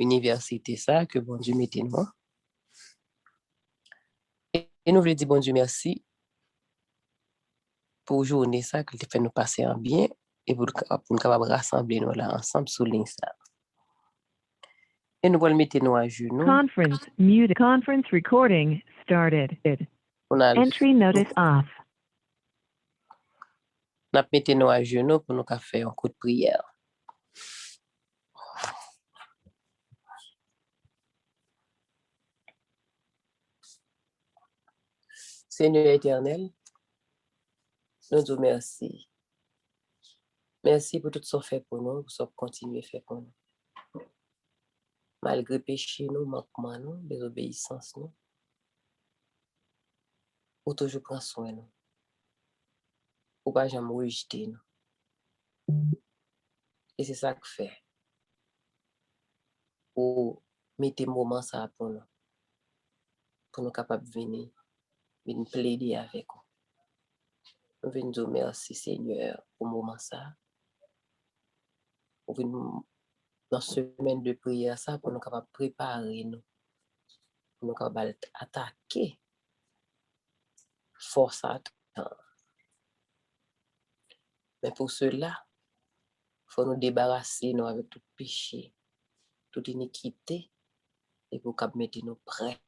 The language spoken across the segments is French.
université ça que bon Dieu mette nous. Et nous voulons dire bon Dieu merci pour journée ça que fait nous passer en bien et pour nous capable rassembler nous là ensemble sous ligne ça. Et nous allons mettre nous à genoux. Conference muted. Conference recording started. Entry notice off. Nous mettons nous à genoux pour nous faire un coup de prière. Seigneur éternel, nous te remercions. Merci pour tout ce que fait pour nous, pour ce que continuer à faire pour nous. Malgré péché, nous, manquement, nous, désobéissance, nous, ou toujours prendre soin de nous. Ou pas jamais rejeter nous. Et c'est ça que fait. Ou mettre moment ça pour nous capables de venir plaider avec vous. Nous venons dire merci Seigneur pour le moment ça. Nous venons dans cette semaine de prière ça pour nous capables de préparer nous. Pour nous capables d'attaquer force à temps. Mais pour cela, il faut nous débarrasser nous avec tout péché, toute iniquité, et pour nous mettre nous prêts,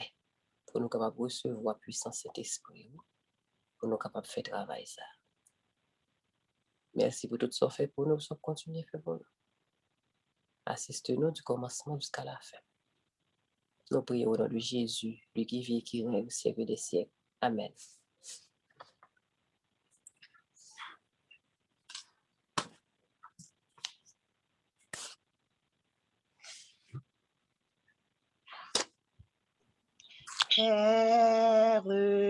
pour nous capables de recevoir puissance Saint-Esprit, pour nous capables de faire travail ça. Merci pour tout ce fait pour nous, pour continuer à faire pour nous. Assiste-nous du commencement jusqu'à la fin. Nous prions au nom de Jésus, lui qui vit et qui règne au siècle des siècles. Amen. Père,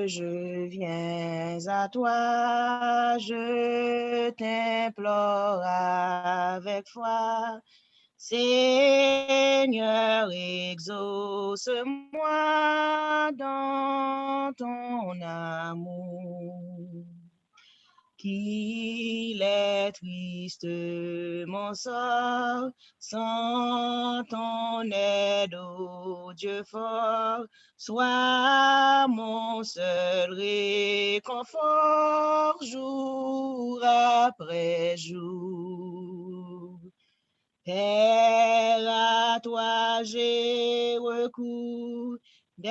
je viens à toi, je t'implore avec foi. Seigneur, exauce-moi dans ton amour. Qu'il est triste mon sort, sans ton aide, ô Dieu fort, sois mon seul réconfort, jour après jour. Père, à toi j'ai recours, dès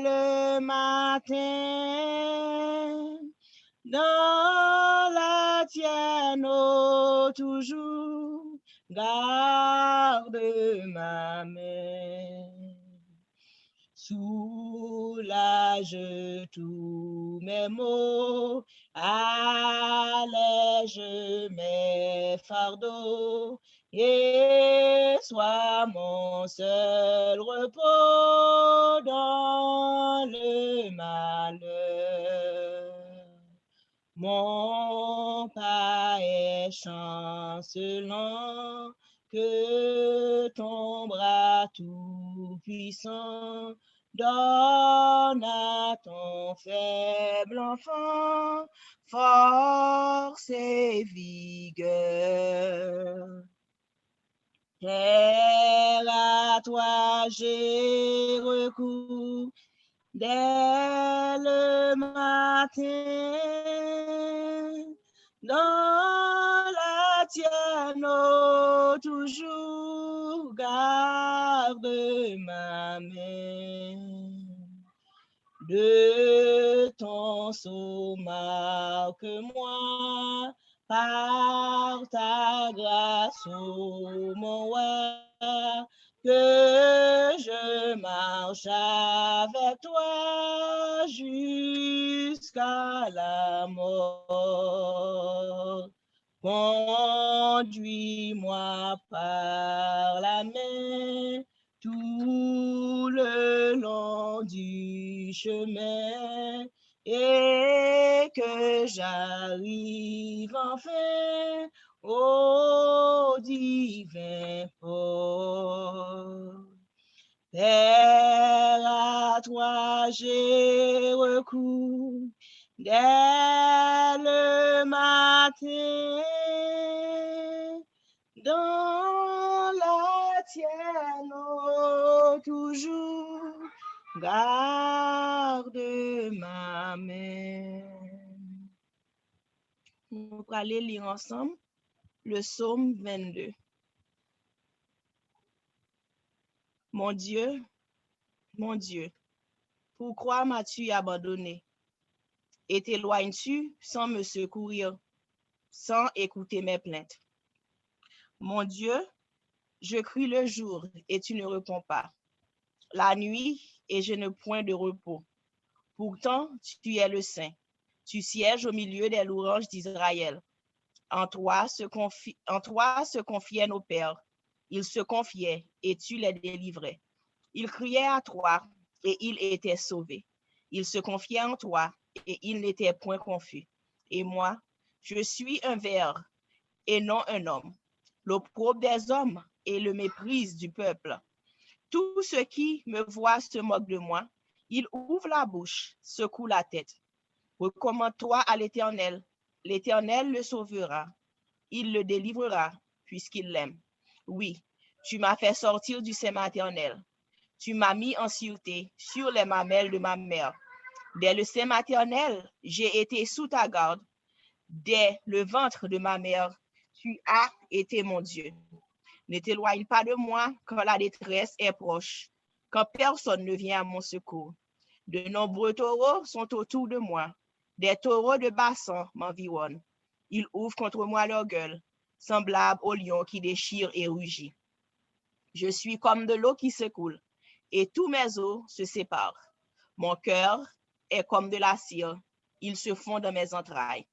le matin, dans la tienne, ô toujours, garde ma main. Soulage tous mes maux, allège mes fardeaux, et sois mon seul repos dans le malheur. Mon pas est chancelant, que ton bras tout-puissant donne à ton faible enfant force et vigueur. Père, à toi j'ai recours, dès le matin, dans la tienne, ô toujours, garde ma main. De ton sceau marque-moi, par ta grâce, ô mon roi, que je marche avec toi jusqu'à la mort. Conduis-moi par la main tout le long du chemin et que j'arrive enfin au divin port. Père, à toi j'ai recours, dès le matin, dans la tienne, toujours, garde ma main. Nous allons lire ensemble le psaume 22. Mon Dieu, pourquoi m'as-tu abandonné et t'éloignes-tu sans me secourir, sans écouter mes plaintes? Mon Dieu, je crie le jour et tu ne réponds pas, la nuit et je n'ai point de repos. Pourtant, tu es le Saint, tu sièges au milieu des louanges d'Israël. En toi se confiaient nos pères. Ils se confiaient et tu les délivrais. Ils criaient à toi et ils étaient sauvés. Ils se confiaient en toi et ils n'étaient point confus. Et moi, je suis un ver et non un homme, l'opprobre des hommes et le mépris du peuple. Tous ceux qui me voient se moquent de moi. Ils ouvrent la bouche, secouent la tête. Recommande-toi à l'Éternel. L'Éternel le sauvera. Il le délivrera puisqu'il l'aime. Oui, tu m'as fait sortir du sein maternel. Tu m'as mis en sûreté sur les mamelles de ma mère. Dès le sein maternel, j'ai été sous ta garde. Dès le ventre de ma mère, tu as été mon Dieu. Ne t'éloigne pas de moi quand la détresse est proche, quand personne ne vient à mon secours. De nombreux taureaux sont autour de moi. Des taureaux de bassin m'environnent. Ils ouvrent contre moi leur gueule, semblables au lion qui déchire et rugit. Je suis comme de l'eau qui se coule, et tous mes os se séparent. Mon cœur est comme de la cire, il se fond dans mes entrailles.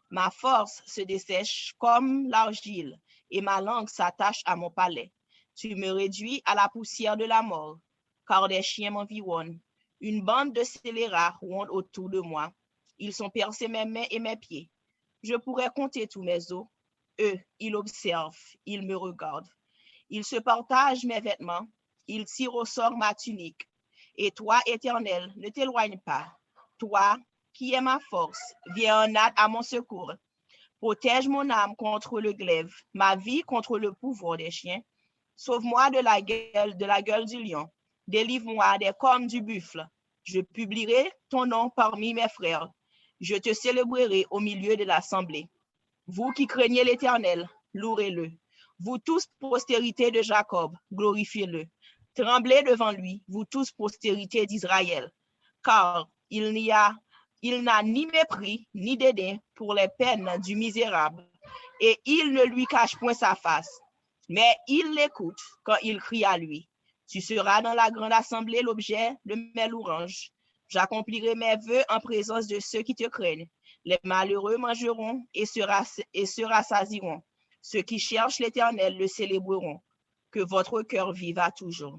Ma force se dessèche comme l'argile, et ma langue s'attache à mon palais. Tu me réduis à la poussière de la mort, car des chiens m'environnent. Une bande de scélérats ronde autour de moi. Ils sont percés mes mains et mes pieds. Je pourrais compter tous mes os. Eux, ils observent, ils me regardent. Ils se partagent mes vêtements, ils tirent au sort ma tunique. Et toi, Éternel, ne t'éloigne pas. Toi, qui es ma force, viens en aide à mon secours. Protège mon âme contre le glaive, ma vie contre le pouvoir des chiens. Sauve-moi de la gueule du lion. Délivre-moi des cornes du buffle. Je publierai ton nom parmi mes frères. Je te célébrerai au milieu de l'assemblée. Vous qui craignez l'Éternel, louez-le. Vous tous, postérité de Jacob, glorifiez-le. Tremblez devant lui, vous tous, postérité d'Israël, car il n'a ni mépris ni dédain pour les peines du misérable, et il ne lui cache point sa face, mais il l'écoute quand il crie à lui. Tu seras dans la grande assemblée l'objet de mes louanges. J'accomplirai mes vœux en présence de ceux qui te craignent. Les malheureux mangeront et se rassasieront. Ceux qui cherchent l'Éternel le célébreront. Que votre cœur vive à toujours.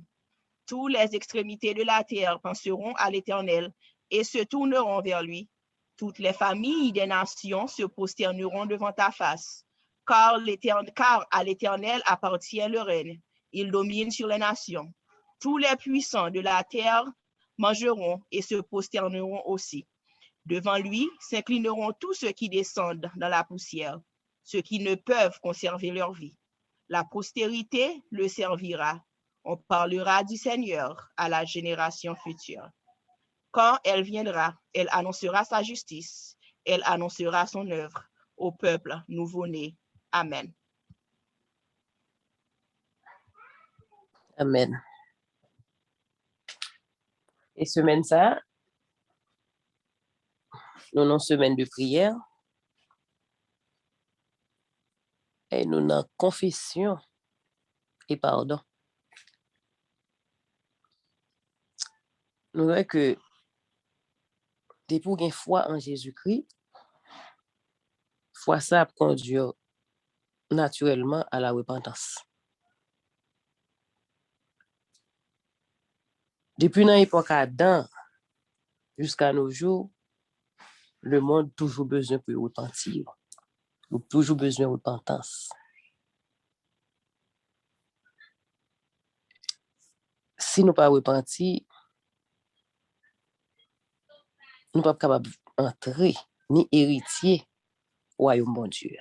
Toutes les extrémités de la terre penseront à l'Éternel et se tourneront vers lui. Toutes les familles des nations se prosterneront devant ta face. Car à l'Éternel appartient le règne. Il domine sur les nations. Tous les puissants de la terre mangeront et se prosterneront aussi. Devant lui s'inclineront tous ceux qui descendent dans la poussière, ceux qui ne peuvent conserver leur vie. La postérité le servira. On parlera du Seigneur à la génération future. Quand elle viendra, elle annoncera sa justice. Elle annoncera son œuvre au peuple nouveau-né. Amen. Amen. Et semaine ça, nous avons une semaine de prière. Et nous avons confession et pardon. Nous voyons que depuis qu'on a foi en Jésus-Christ, foi ça conduit naturellement à la repentance. Depuis l'époque d'Adam jusqu'à nos jours, le monde a toujours besoin de repentir. Il a toujours besoin de repentance. Si nous ne pas repentir, nous ne sommes pas capables d'entrer ni héritier au royaume bon Dieu.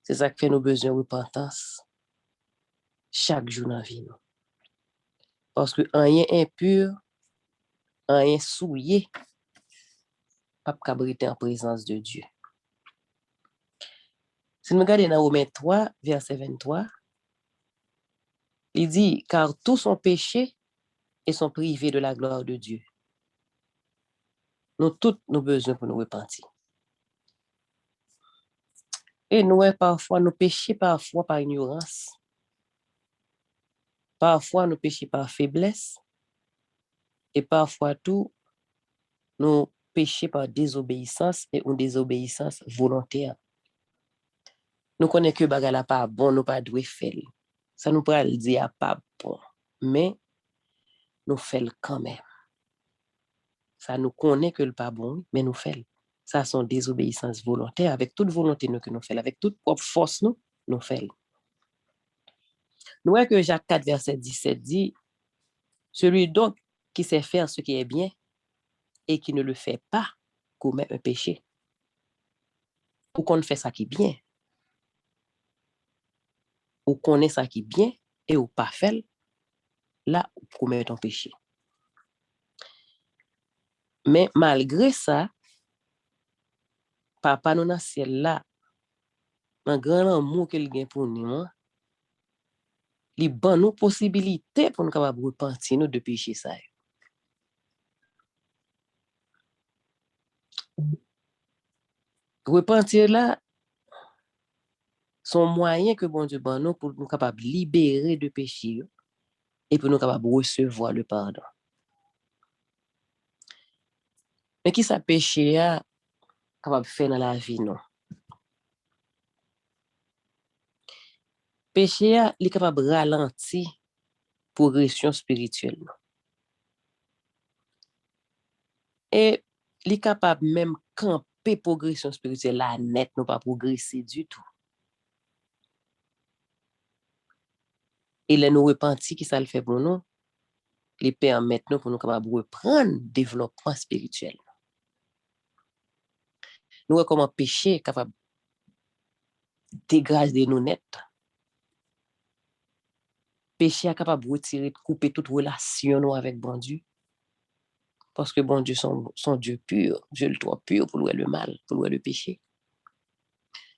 C'est ça qui fait nos besoins de repentance. chaque jour dans la vie. Parce que rien impur, rien souillé, pas cabriter en présence de Dieu. Si nous regardons dans Romains 3, verset 23, il dit, car tous sont péchés et sont privés de la gloire de Dieu. Nous tous nous besoin pour nous repentir. Et nous, parfois, nous péchons parfois par ignorance. Parfois, nous péchons par faiblesse. Et parfois, tout, nous péchons par désobéissance et une désobéissance volontaire. Nous connaissons que bagala pas bon, nous pas doué faire. Ça nous pourrait le dire pas bon. Mais nous faisons quand même. Ça nous connaît que le pas bon, mais nous faisons. Ça sont désobéissance volontaire avec toute volonté que nous faisons, avec toute propre force nous faisons. Nous voyons que Jacques 4, verset 17 dit, celui donc qui sait faire ce qui est bien et qui ne le fait pas commet un péché. Ou qu'on fait ça qui est bien, ou qu'on est ça qui est bien et ou pas fait, là, on commet un péché. Mais malgré ça, papa nous dans le ciel là, un grand amour qu'il gagne pour nous, il ban nous possibilité pour nous capable repentir nous de péché ça. Repentir là, son moyen que bon Dieu ban nous pour nous capable libérer de péché et pour nous capable recevoir le pardon. Mais qui ça péché a capable faire dans la vie non? Péché a est capable ralentir progression spirituelle. Et il est capable même camper progression spirituelle là net, non pas progresser du tout. Et les nous repentir qui ça le fait pour nous, les permettre nous pour nous capable reprendre développement spirituel. Nous comment péché capable dégrader nous net. Péché est capable de retirer, de couper toute relation avec bon Dieu. Parce que bon Dieu, son Dieu pur, Dieu le toi pur pour louer le mal, pour louer le péché.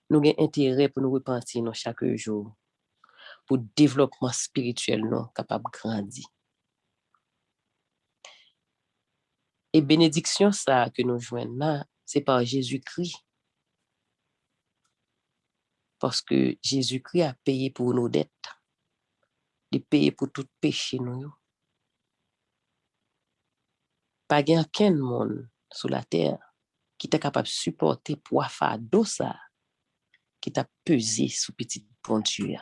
Nous avons intérêt pour nous repentir chaque jour, pour le développement spirituel nous capable de grandir. Et bénédiction ça que nous joignons là, c'est par Jésus-Christ. Parce que Jésus-Christ a payé pour nos dettes. Il a payé pour tout péché nous. Pas aucun monde sur la terre qui est capable de supporter poids fardeau ça qui t'a pesé sous petit bon Dieu.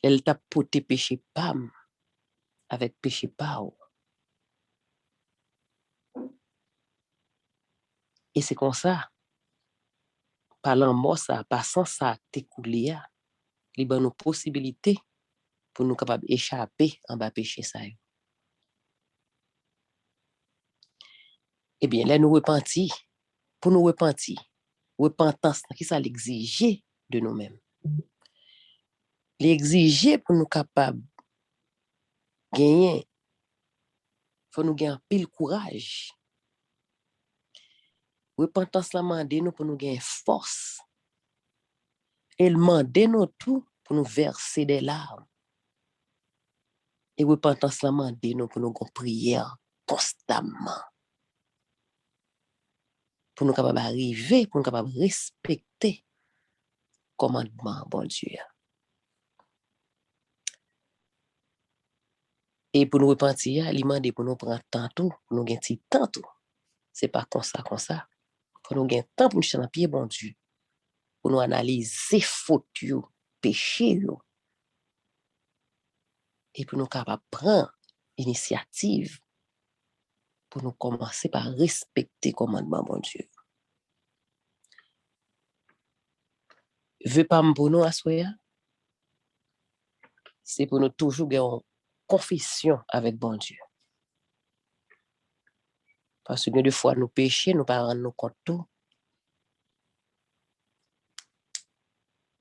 Elle t'a porté péché pam avec péché pao. Et c'est comme ça, par l'amour ça, par sans ça t'écouler, il y a une possibilité pour nous capables d'échapper en bas péché ça. Eh bien, là nous repentir, pour nous repentir, repentance qui ça l'exige de nous-mêmes. L'exiger pour nous capables gagner, faut nous gagner pile courage. Repentance la mande nous pour nous gagner force. Elle mande nous tout pour nous verser des larmes. Et repentance la mande nous pour nous prier constamment. Pour nous capables arriver, pour nous capables respecter commandement bon Dieu. Et pour nous repentir, il demande pour nous prendre temps tout, pour nous gagner temps tout. C'est pas comme ça. Pour nous gagner temps pour nous chanter pied bon Dieu. Pour nous analyser faute yo, péché yo. Et pour nous capables prendre initiative pour nous commencer par respecter commandement bon Dieu. Veux pas pour nous assoyer, c'est pour nous toujours gagner confession avec bon Dieu. Parce que de fois nous péchons, nous pas rendre compte tout.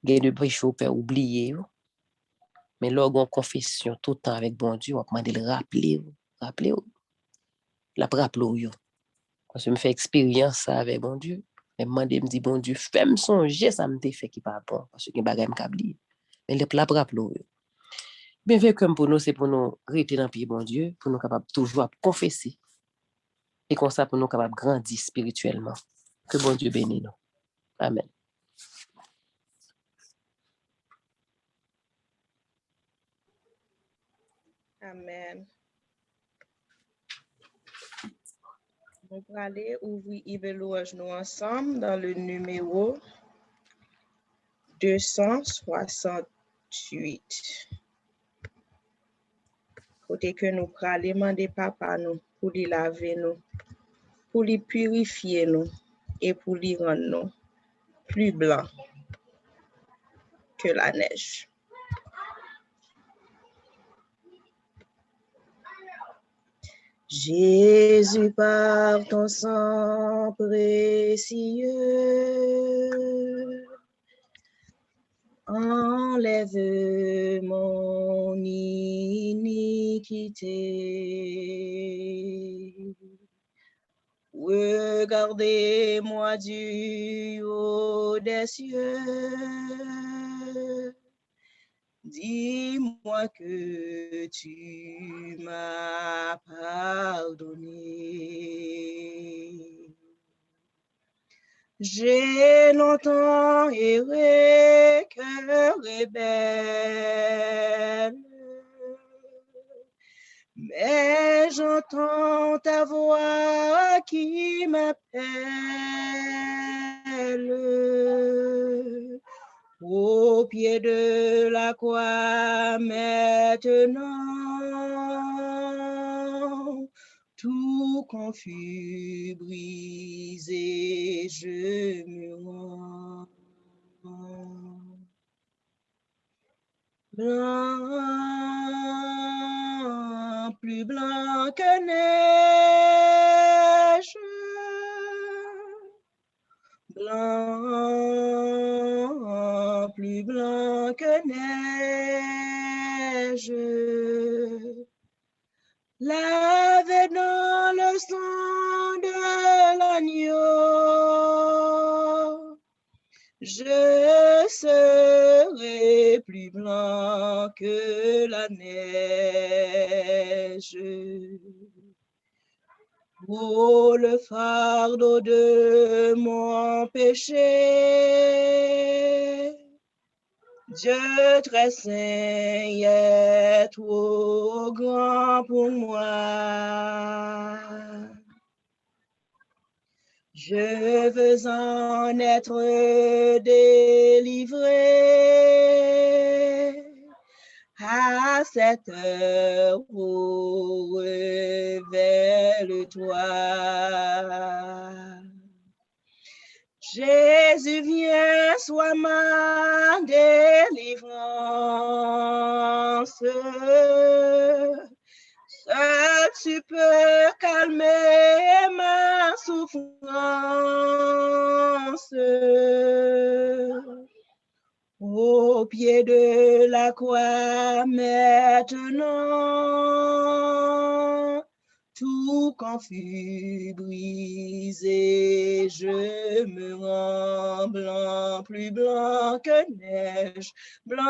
Gain de péché ou peut oublier. Mais lorsqu'on confession tout le temps avec bon Dieu, on demande de le rappeler. La rappelez. Parce que je fais expérience avec bon Dieu. Je me dis, bon Dieu, fais-moi songer, ça me fait qui pas bon. Parce que je ne vais pas oublier. Mais la rappelez. Bien vu comme pour nous, c'est pour nous rester dans le pied bon Dieu, pour nous capables toujours confesser. Et comme ça, pour nous capables grandir spirituellement. Que bon Dieu bénisse nous. Amen. Amen. On va aller ouvrir Yves Louange nous ensemble dans le numéro 268. Côté que nous prenons demander papa nous pour lui laver nous, pour lui purifier nous et pour lui rendre nous plus blancs que la neige. Jésus, par ton sang précieux, enlève mon iniquité. Regardez-moi du haut des cieux. Dis-moi que tu m'as pardonné. J'ai longtemps erré, cœur rebelle, mais j'entends ta voix qui m'appelle. Au pied de la croix maintenant, tout confus, brisé, je me rends. Blanc, plus blanc que neige, blanc, plus blanc que neige, lavé dans le sang de l'agneau, je serai plus blanc que la neige. Oh, le fardeau de mon péché, Dieu très saint est trop grand pour moi. Je veux en être délivré à cette heure, oh, révèle-toi. Jésus, viens, sois ma délivrance. Seul tu peux calmer ma souffrance. Au pied de la croix maintenant, tout confus, brisé, je me rends blanc, plus blanc que neige, blanc,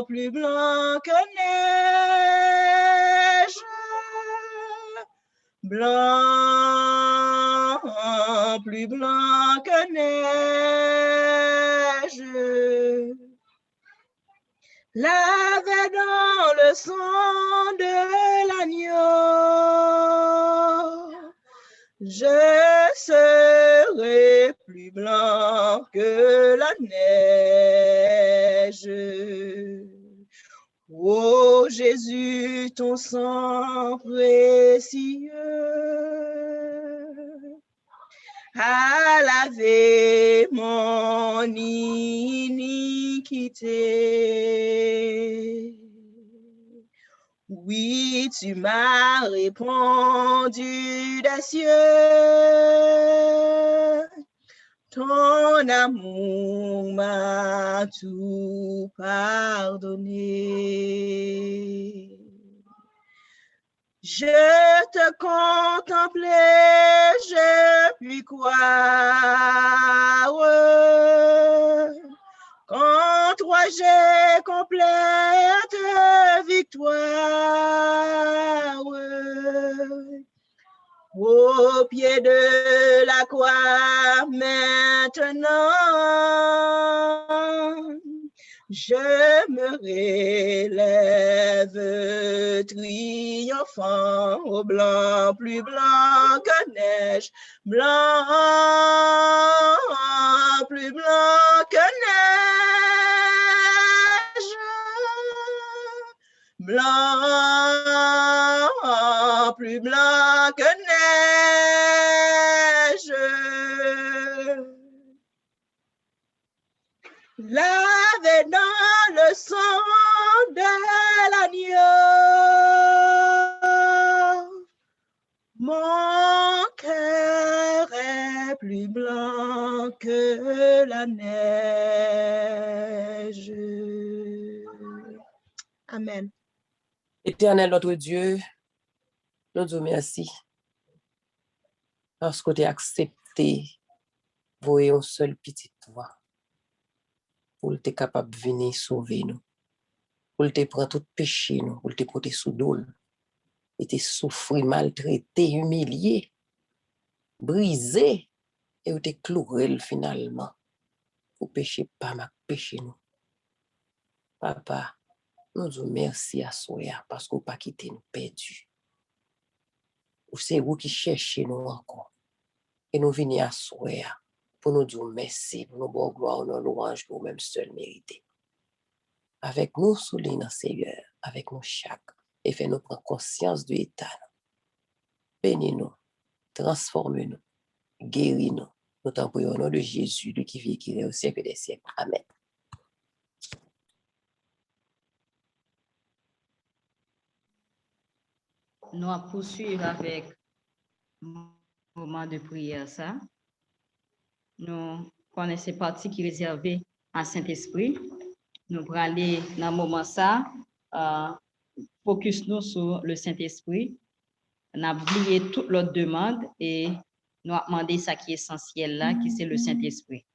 plus blanc que neige, blanc, plus blanc que neige. Lavé dans le sang de l'agneau, je serai plus blanc que la neige. Ô Jésus, ton sang précieux a lavé mon iniquité. Oui, tu m'as répondu des cieux. Ton amour m'a tout pardonné. Je te contemplais, je puis croire. Qu'en toi j'ai complète victoire. Au pied de la croix maintenant, je me relève triomphant au blanc, plus blanc que neige, blanc, plus blanc que neige, blanc, plus blanc que neige. Lavé dans le sang de l'agneau, mon cœur est plus blanc que la neige. Amen. Éternel notre Dieu, nous te remercions parce que tu as accepté voyer un seul petit toi pour être capable de venir sauver nous, pour te prendre tout péché nous, pour te porter sous dol, et te souffrir, maltraité, humilié, brisé, et te clouer finalement pour pécher pas ma péché nous. Papa, nous te remercions à soi parce qu'on pas quitté nous perdus. Ou c'est vous qui cherchez nous encore. Et nous venons à soi pour nous dire merci, pour nous dire gloire, nous louange, nous même seul mérité. Avec nous, souligne dans Seigneur, avec nous chaque, et fait-nous prendre conscience de l'état. Bénis-nous, transforme-nous, guéris-nous. Nous t'en prions au nom de Jésus, lui qui vit et qui est au siècle des siècles. Amen. Nous allons poursuivre avec le moment de prière. Ça. Nous connaissons cette partie qui est réservée à Saint-Esprit. Nous allons aller dans le moment ça, focus nous sur le Saint-Esprit. On a oublié toute l'autre demande et nous avons demandé ça qui est essentiel là, qui c'est le Saint-Esprit.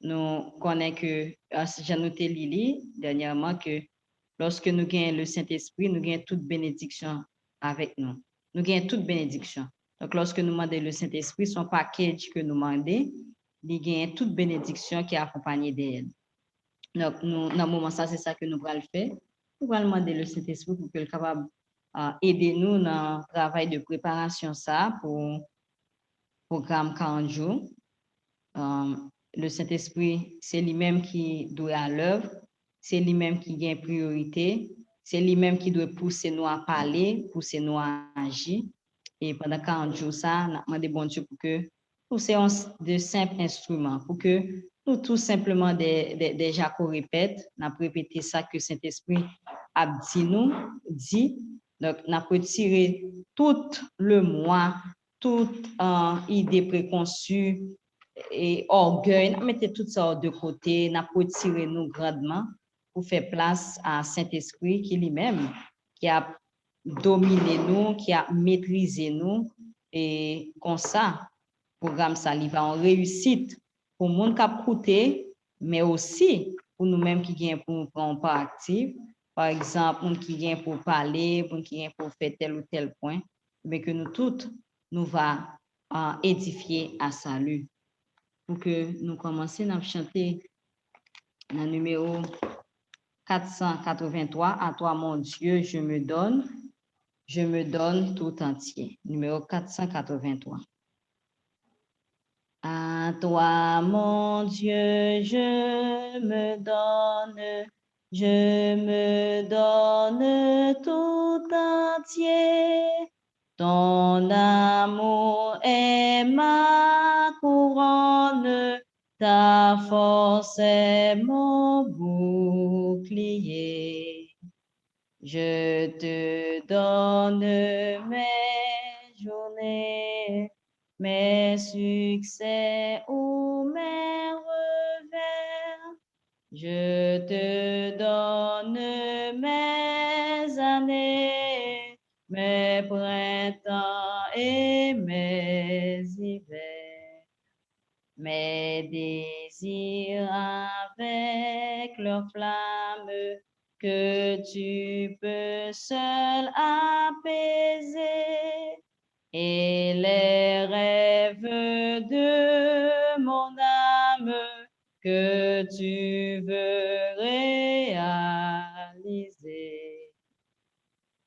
Nous connaissons que, j'ai noté Lily dernièrement, que lorsque nous gagnons le Saint-Esprit, nous gagnons toute bénédiction avec nous. Nous gagnons toute bénédiction. Donc, lorsque nous demandons le Saint-Esprit, son package que nous demandons, nous gagnons toute bénédiction qui est accompagnée d'elle. Donc, nous, dans le moment ça, c'est ça que nous allons faire. Nous allons demander le Saint-Esprit pour qu'il soit capable d'aider nous dans le travail de préparation ça pour le programme 40 jours. Le Saint-Esprit, c'est lui-même qui doit à l'œuvre, c'est lui-même qui gagne priorité, c'est lui-même qui doit pousser nous à parler, pousser nous à agir. Et pendant 40 jours, ça, nous demandons bon Dieu pour que nous soyons de simples instruments, pour que nous tout simplement déjà qu'on répète, nous répété ça que Saint-Esprit a dit. Donc, nous avons retiré tout le moi, toute idée préconçue, et orgueil, nous mettons tout ça de côté, nous retiré nous grandement pour faire place à Saint-Esprit qui lui-même, qui a dominé nous, qui a maîtrisé nous, et comme ça, le programme ça va en réussite pour le monde qui a coûté, mais aussi pour nous-mêmes qui gagnent pour nous prendre part active, par exemple, nous qui gagnent pour parler, nous qui gagnent pour faire tel ou tel point, mais que nous toutes, nous va édifier à salut. Pour que nous commencions à chanter le numéro 483, à toi mon Dieu, je me donne tout entier. Numéro 483. À toi mon Dieu, je me donne tout entier. Ton amour est ma couronne, ta force est mon bouclier. Je te donne mes journées, mes succès ou mes Je te donne mes années, mes printemps et mes hivers, mes désirs avec leur flamme que tu peux seul apaiser, et les rêves de mon âme que tu veux réaliser.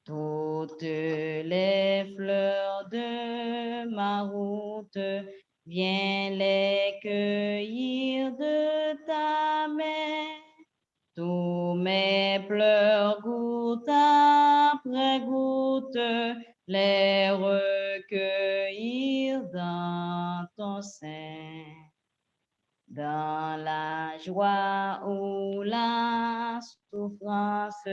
Toutes les fleurs de ma route, viens les cueillir de ta main. Tous mes pleurs goutte après goutte, les recueillir dans ton sein. Dans la joie ou la souffrance,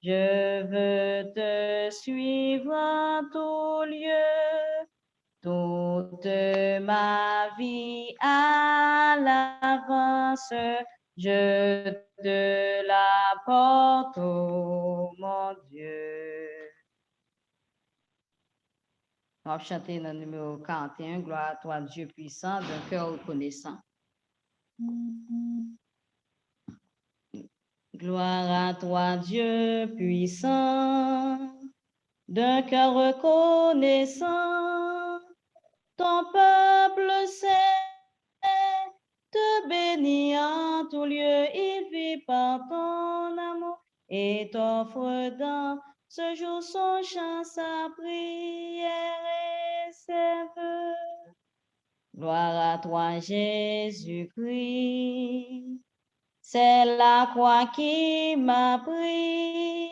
je veux te suivre en tout lieu, toute ma vie à l'avance, je te la porte, oh mon Dieu. On va chanter le numéro 41, Gloire à toi, Dieu puissant, d'un cœur reconnaissant. Gloire à toi, Dieu puissant, d'un cœur reconnaissant, ton peuple sait te bénir en tout lieu, il vit par ton amour et t'offre dans ce jour son chant, sa prière et ses vœux. Gloire à toi, Jésus-Christ. C'est la croix qui m'a pris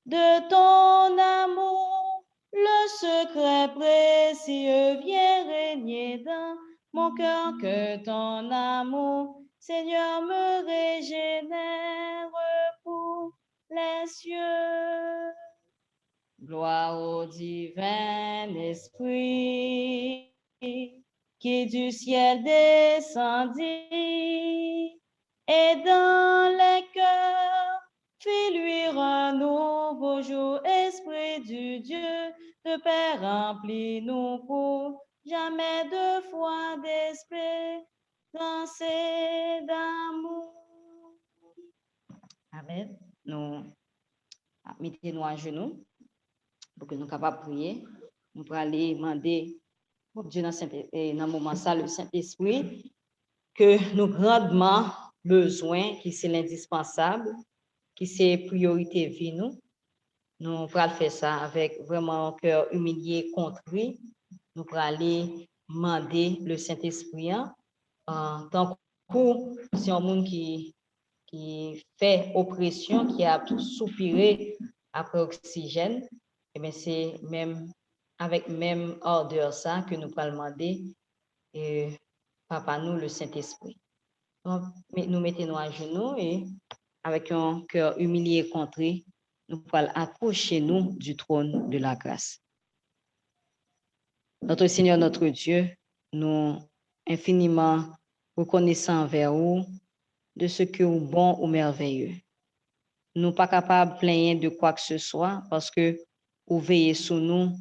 de ton amour. Le secret précieux vient régner dans mon cœur, que ton amour, Seigneur, me régénère pour les cieux. Gloire au divin esprit qui du ciel descendit et dans les cœurs fit luire un nouveau jour. Esprit du Dieu de Père, remplis-nous pour jamais de foi, d'espérance et d'amour. Amen. Nous mettons-nous à genoux pour que nous soyons capables de prier. Nous pourrons aller demander au Dieu dans le moment ça, le Saint-Esprit, que nous grandement besoin, qui c'est l'indispensable, qui c'est priorité vie nous. Nous pourrons faire ça avec vraiment un cœur humilié, contrit. Nous pourrons aller demander le Saint-Esprit en tant que c'est un monde qui fait oppression, qui a soupiré après oxygène, et bien c'est même avec même ardeur ça que nous pourrons demander Papa nous le Saint-Esprit. Donc, nous mettons à genoux et avec un cœur humilié et contré, nous pourrons approcher nous du trône de la grâce. Notre Seigneur, notre Dieu, nous infiniment reconnaissants envers vous de ce que vous bon ou merveilleux. Nous pas capables de plaindre de quoi que ce soit parce que vous veillez sur nous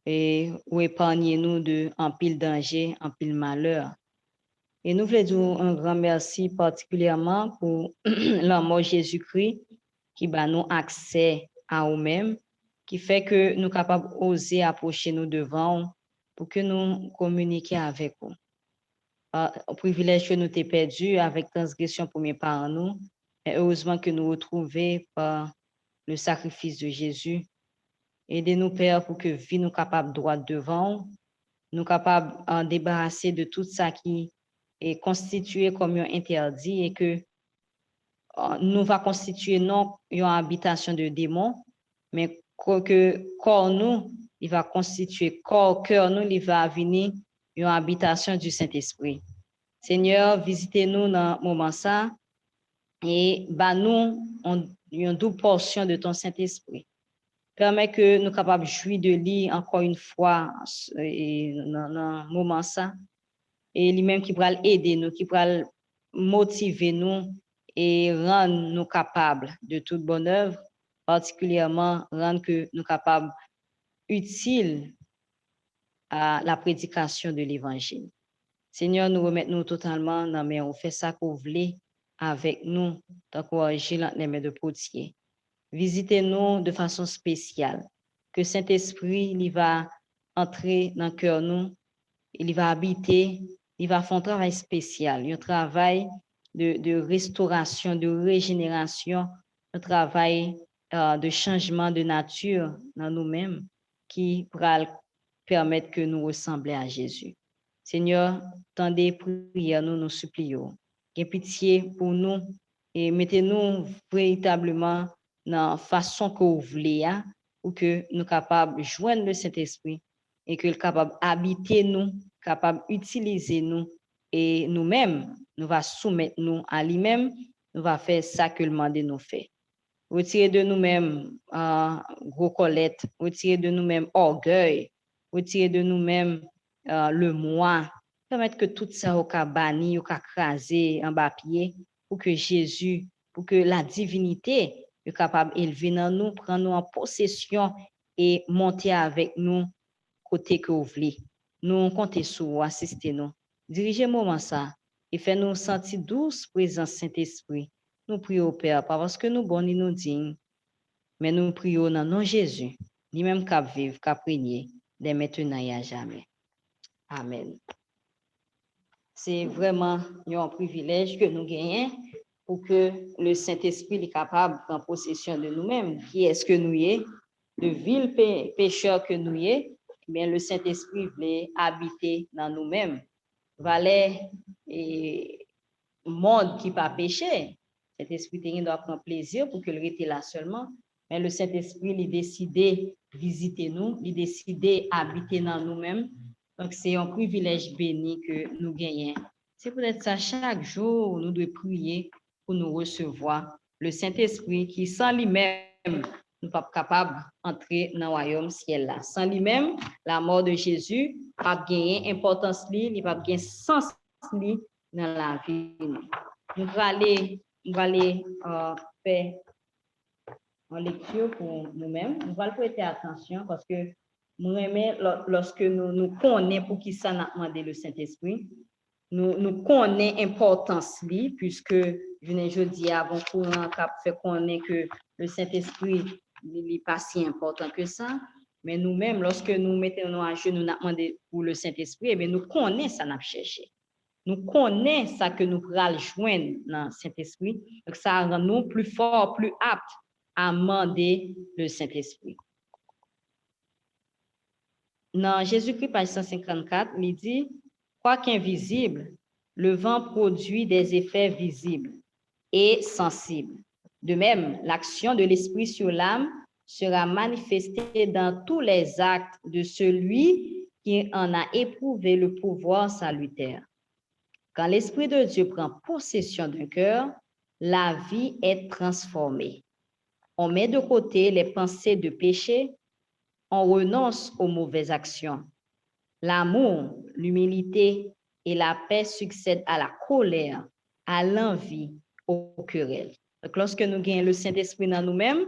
et vous épargnez nous de en pile danger, en pile malheur. Et nous voulons dire un grand merci particulièrement pour l'amour Jésus-Christ qui va nous accès à nous-mêmes, qui fait que nous sommes capables d'oser approcher nous devant pour que nous communiquions avec vous. Au privilège que nous t'ai perdu avec transgression pour mes parents nous, et heureusement que nous retrouvons par le sacrifice de Jésus. Aidez-nous, Père, pour que vie nous capable droit devant, nous capables en débarrasser de tout ça qui est constitué comme un interdit et que nous va constituer non une habitation de démons, mais que corps nous, il va constituer cœur nous, il va venir une habitation du Saint-Esprit. Seigneur, visitez-nous dans ce moment ça et nous une double portion de ton Saint-Esprit. Permet que nous soyons capables de jouir de lui encore une fois dans ce moment ça. Et lui-même qui va aider nous, qui va motiver nous et rendre nous capables de toute bonne œuvre, particulièrement rendre que nous capables utiles à la prédication de l'Évangile. Seigneur, nous remettons totalement dans mes on fait ça qu'on voulait avec nous, tant qu'on agit dans les mains de potier. Visitez-nous de façon spéciale. Que Saint-Esprit, il va entrer dans le cœur nous, il va habiter, il va faire un travail spécial, un travail de restauration, de régénération, un travail de changement de nature dans nous-mêmes qui pourra permettre que nous ressembler à Jésus. Seigneur, tendez prières, nous supplions. Ayez pitié pour nous et mettez-nous véritablement dans la façon que vous voulez, pour que nous soyons capables de joindre le Saint-Esprit et que nous soyons capables d'habiter nous, capables d'utiliser nous et nous-mêmes, nous va soumettre nous à lui-même, nous va faire ça que le mandat nous fait. Retirer de nous-mêmes gros colette, retirer de nous-mêmes orgueil, retirer de nous-mêmes le moi, permettre que tout ça au cas banni, au cas crasé en bas pied, pour que Jésus, pour que la divinité est capable d'élever dans nous, prendre nous en possession et monter avec nous côté que vous voulez. Nous comptons sur vous, assistez-nous. Dirigez moment ça et faites-nous sentir douce présence Saint-Esprit. Nous prions au Père, pas parce que nous bons ni nous dignes, mais nous prions dans nom Jésus, lui-même qu'à vivre, qu'à régner, dès maintenant et à jamais. Amen. C'est vraiment un privilège que nous gagnons pour que le Saint-Esprit est capable de prendre possession de nous-mêmes. Qui est-ce que nous y est? De vil pécheurs que nous y est, bien le Saint-Esprit veut habiter dans nous-mêmes. Valet et monde qui pas péché. Cet esprit doit prendre plaisir pour que le reste là seulement. Mais le Saint-Esprit, il décidé visiter nous, il décidé habiter dans nous-mêmes. Donc, c'est un privilège béni que nous gagnons. C'est peut-être ça, chaque jour, nous devons prier pour nous recevoir le Saint-Esprit qui, sans lui-même, nous ne sommes pas capables d'entrer dans le royaume ciel là. Sans lui-même, la mort de Jésus n'a pas gagné importance, il n'a pas gagné sens dans la vie. Nous allons aller faire en lecture pour nous-mêmes. Nous allons prêter attention parce que nous aimons lorsque nous connaissons pour qui ça n'a demandé le Saint-Esprit. Nous connaissons l'importance puisque je dis avant courant cap fait connaître que le Saint-Esprit n'est pas si important que ça. Mais nous-mêmes, lorsque nous mettons à genoux, nous demandons pour le Saint-Esprit, eh bien, nous connaissons ça, nous cherché. Nous connaissons ça que nous pourrons joindre dans le Saint-Esprit. Donc, ça rend nous plus forts, plus aptes à demander le Saint-Esprit. Dans Jésus-Christ, page 154, il dit, quoiqu'invisible, le vent produit des effets visibles et sensibles. De même, l'action de l'Esprit sur l'âme sera manifestée dans tous les actes de celui qui en a éprouvé le pouvoir salutaire. Quand l'Esprit de Dieu prend possession d'un cœur, la vie est transformée. On met de côté les pensées de péché, on renonce aux mauvaises actions. L'amour, l'humilité et la paix succèdent à la colère, à l'envie, aux querelles. Donc, lorsque nous gagnons le Saint-Esprit dans nous-mêmes,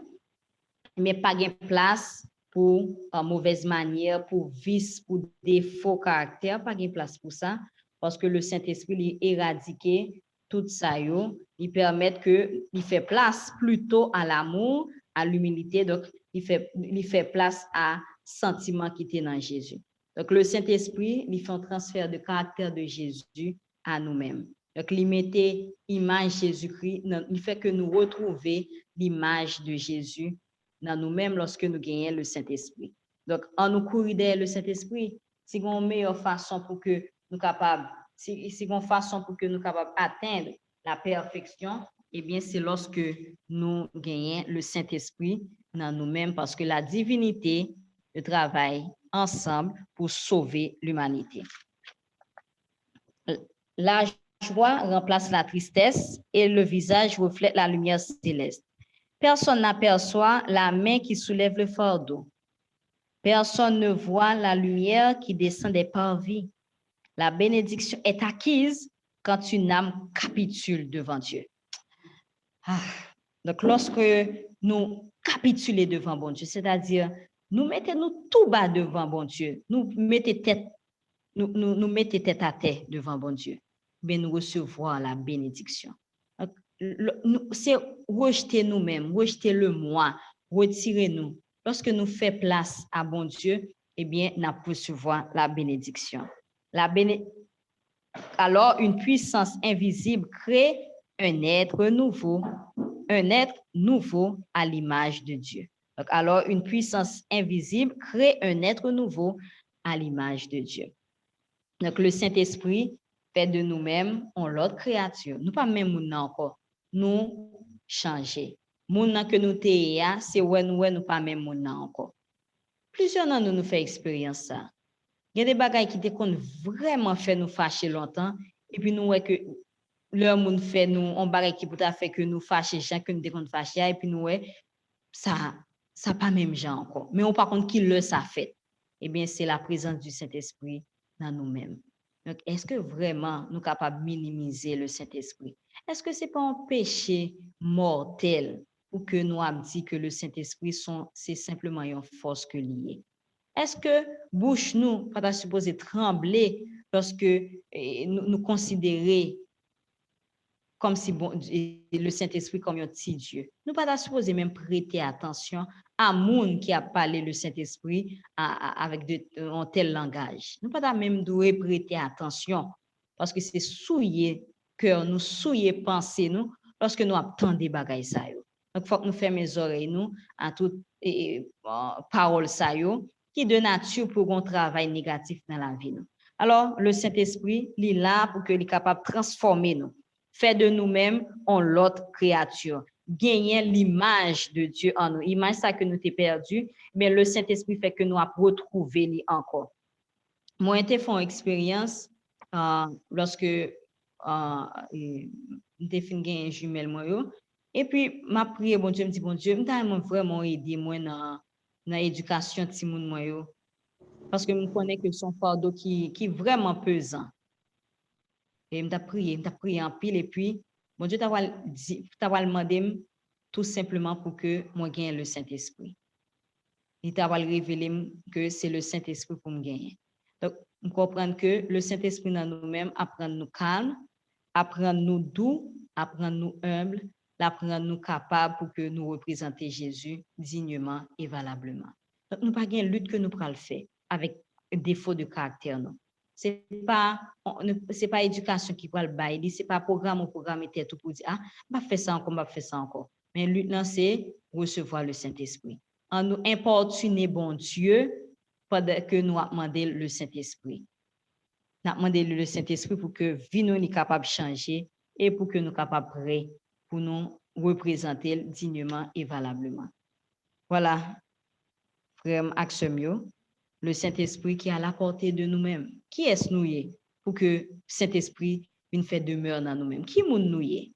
mais pas de place pour mauvaise manière, pour vice, pour défaut caractère, pas de place pour ça, parce que le Saint-Esprit éradique tout ça, il permet que il fait place plutôt à l'amour, à l'humilité, donc il fait place à sentiment qui était dans Jésus. Donc le Saint-Esprit, il fait un transfert de caractère de Jésus à nous-mêmes. Donc il mettait l'image de Jésus-Christ, il fait que nous retrouvions l'image de Jésus dans nous-mêmes lorsque nous gagnons le Saint-Esprit. Donc en nous courant derrière le Saint-Esprit, c'est une meilleure façon pour que nous capables, c'est une façon pour que nous capables d'atteindre la perfection, eh bien, c'est lorsque nous gagnons le Saint-Esprit dans nous-mêmes parce que la divinité travaille ensemble pour sauver l'humanité. La joie remplace la tristesse et le visage reflète la lumière céleste. Personne n'aperçoit la main qui soulève le fardeau. Personne ne voit la lumière qui descend des parvis. La bénédiction est acquise quand une âme capitule devant Dieu. Donc, lorsque nous capitulons devant bon Dieu, c'est-à-dire nous mettons tout bas devant bon Dieu, nous mettons tête à terre devant bon Dieu, mais nous recevons la bénédiction. C'est rejeter nous-mêmes, rejeter le moi, retirer nous. Lorsque nous faisons place à bon Dieu, eh bien, nous recevons la bénédiction. Alors, une puissance invisible crée un être nouveau à l'image de Dieu. Donc, alors, une puissance invisible crée un être nouveau à l'image de Dieu. Donc, le Saint-Esprit fait de nous-mêmes l'autre créature. Nous pas même moun encore. Nous changer. Moun que nous t'ayons, c'est nous pas même moun encore. Plusieurs d'entre nous fait expérience ça. Il y a des bagages qui te vraiment fait nous fâcher longtemps et puis nous voyons que leur moun fait nous on bagage qui peut faire que nous fâcher gens que nous te fâcher et puis nous ça pas même gens encore. Mais on par contre qui le ça fait. Eh bien c'est la présence du Saint-Esprit dans nous-mêmes. Donc, est-ce que vraiment nous sommes capables de minimiser le Saint-Esprit? Est-ce que ce n'est pas un péché mortel ou que nous avons dit que le Saint-Esprit, c'est simplement une force que liée? Est-ce que bouche nous pas supposé trembler lorsque nous considérons comme si le Saint-Esprit comme un petit Dieu? Nous pas supposé même prêter attention à moun qui a parlé le Saint-Esprit avec un tel langage. Nous pas même doué prêter attention parce que c'est souiller cœur nous, souiller pensée nous lorsque nous attendons des bagages ça yo. Donc faut que nous fermions les oreilles nous à toute parole ça yo qui de nature pour un travail négatif dans la vie nous. Alors le Saint-Esprit il est là pour que il est capable de transformer nous, faire de nous-mêmes en l'autre créature. Gagner l'image de Dieu en nous. Image ça que nous t'ai perdu, mais le Saint-Esprit fait que nous avons retrouvé encore. Moi, j'ai fait une expérience lorsque j'ai fait une jumelle et puis m'a prié bon Dieu, me dit bon Dieu, m't'a vraiment aidé moi dans l'éducation de Timoun moi parce que me connais que son fardeau qui est vraiment pesant. Et m't'a prié en pile et puis bon Dieu t'a demandé tout simplement pour que moi gagne le Saint-Esprit. Il t'a révélé que c'est le Saint-Esprit pour me gagner. Donc, on comprend que le Saint-Esprit dans nous-mêmes apprend nous calme, apprend nous doux, apprend nous humble, apprend nous capables pour que nous représenter Jésus dignement et valablement. Donc, nous pas gagne lutte que nous pral faire avec défaut de caractère non. C'est pas éducation qui va le bailler, c'est pas programme était tout pour dire ah va faire ça encore. Mais lutte là c'est recevoir le Saint-Esprit. En nous importuner bon Dieu pendant que nous avons demandé le Saint-Esprit. Nous avons demandé le Saint-Esprit pour que vie nous soit capable de changer et pour que nous soyons capables prêts pour nous représenter dignement et valablement. Voilà, frère Axemio. Le Saint-Esprit qui est à la portée de nous-mêmes. Qui est-ce nous y est pour que Saint-Esprit vienne faire demeure dans nous-mêmes? Qui moun nous y est?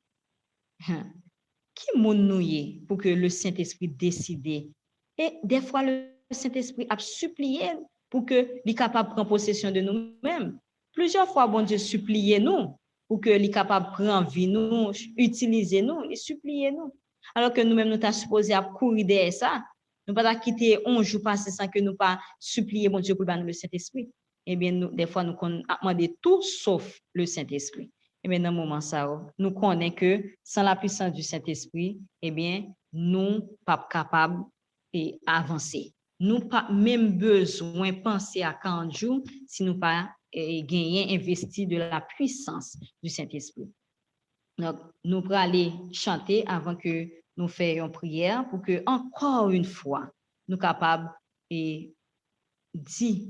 Qui moun nous y est pour que le Saint-Esprit décide? Et des fois, le Saint-Esprit a supplié pour que il capable de prendre possession de nous-mêmes. Plusieurs fois, bon Dieu supplié nous pour que il capable de prendre vie nous, utiliser nous, il supplié nous. Alors que nous-mêmes, nous sommes supposés à courir derrière ça. Nous ne pouvons pas quitter 11 jours passés sans que nous pas supplier mon Dieu pour le Saint-Esprit. Eh bien, des fois, nous demandons tout sauf le Saint-Esprit. Eh bien, dans ce moment ça, nous connaissons que sans la puissance du Saint-Esprit, eh bien, nous ne sommes pas capables d'avancer. Nous n'avons pas même besoin de penser à 40 jours si nous pas gagner, investi de la puissance du Saint-Esprit. Donc, nous pourrons aller chanter avant que nous fassions une prière pour que, encore une fois, nous soyons capables de dire,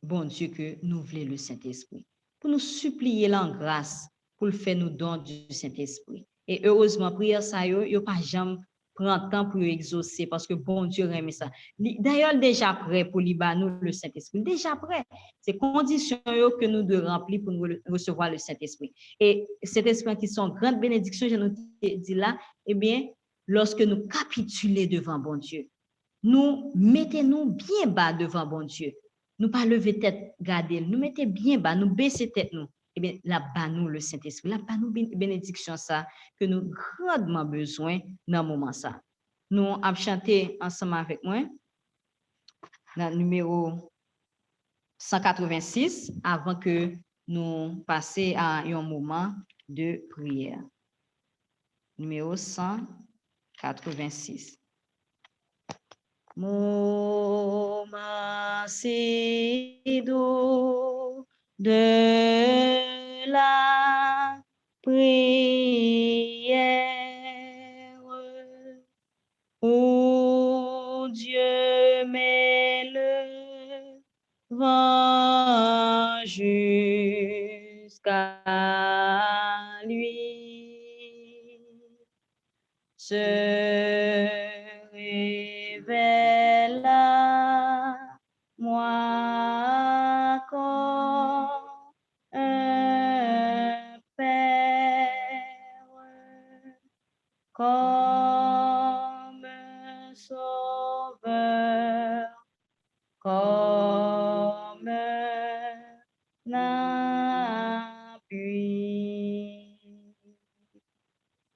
bon Dieu, que nous voulons le Saint-Esprit. Pour nous supplier en grâce, pour le faire nous don du Saint-Esprit. Et heureusement, prière ça, yo pas jamais prend temps pour exaucer parce que bon Dieu aime ça. D'ailleurs, déjà prêt pour nous le Saint-Esprit. Déjà prêt. C'est condition que nous devons remplir pour nous recevoir le Saint-Esprit. Et cet esprit qui sont grandes bénédictions, je nous dis là, eh bien, lorsque nous capitulons devant bon Dieu, nous mettons-nous bien bas devant bon Dieu. Nous pas lever tête, garder, nous mettons bien bas, nous baisser tête nous. eh bien, la nous le Saint-Esprit, la nous bénédiction ça que nous grandement besoin dans le moment ça. Nous avons chanté ensemble avec moi dans le numéro 186 avant que nous passions à un moment de prière. Numéro 186. Moment si doux de la prière où Dieu met le vent jusqu'à lui. Révèle à moi comme un père, comme un sauveur, comme un appui.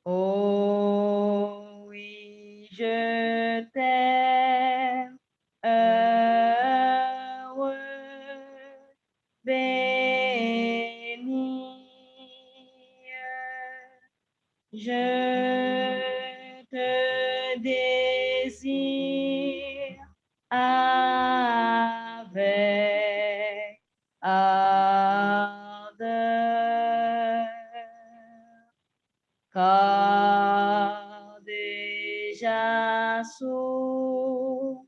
Oh oui, je t'aime, heureux, béni, je te désire avec ardeur. Car déjà souvent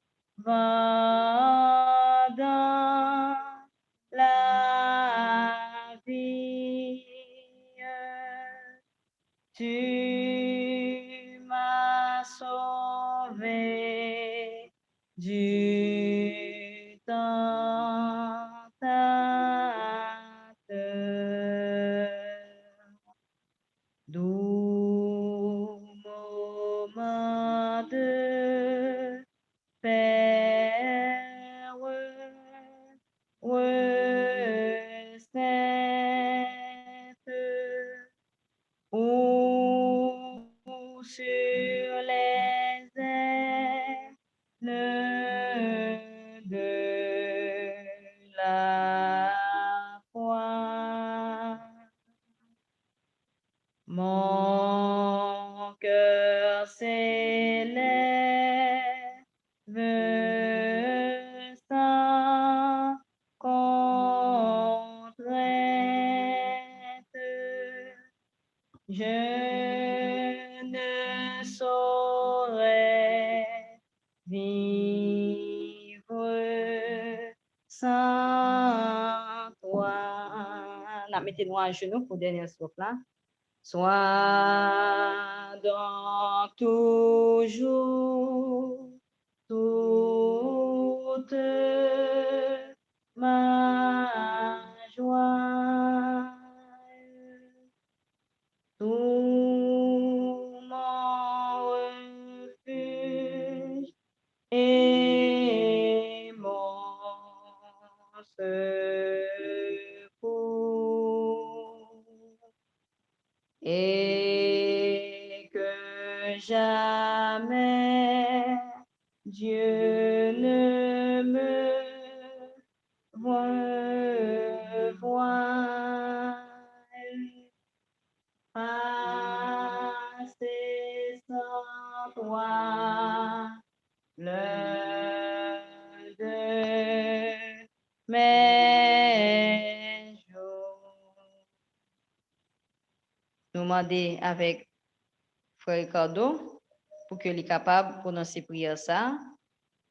dans la vie, tu m'as sauvé du tentateur. Doux moment de paix, sainte, où sur les ailes de la foi. Mon cœur s'élève sans contrainte. Je ne saurais vivre sans toi. Mettez-nous à genoux pour dernier souffle là. Sois donc toujours toute ma joie, tout mon refuge et mon secours. Et que jamais Dieu ne me voie passer sans toi l'heure de mes jours. Nous demander avec Frère Ricardo pour que les capables de prononcer prière ça,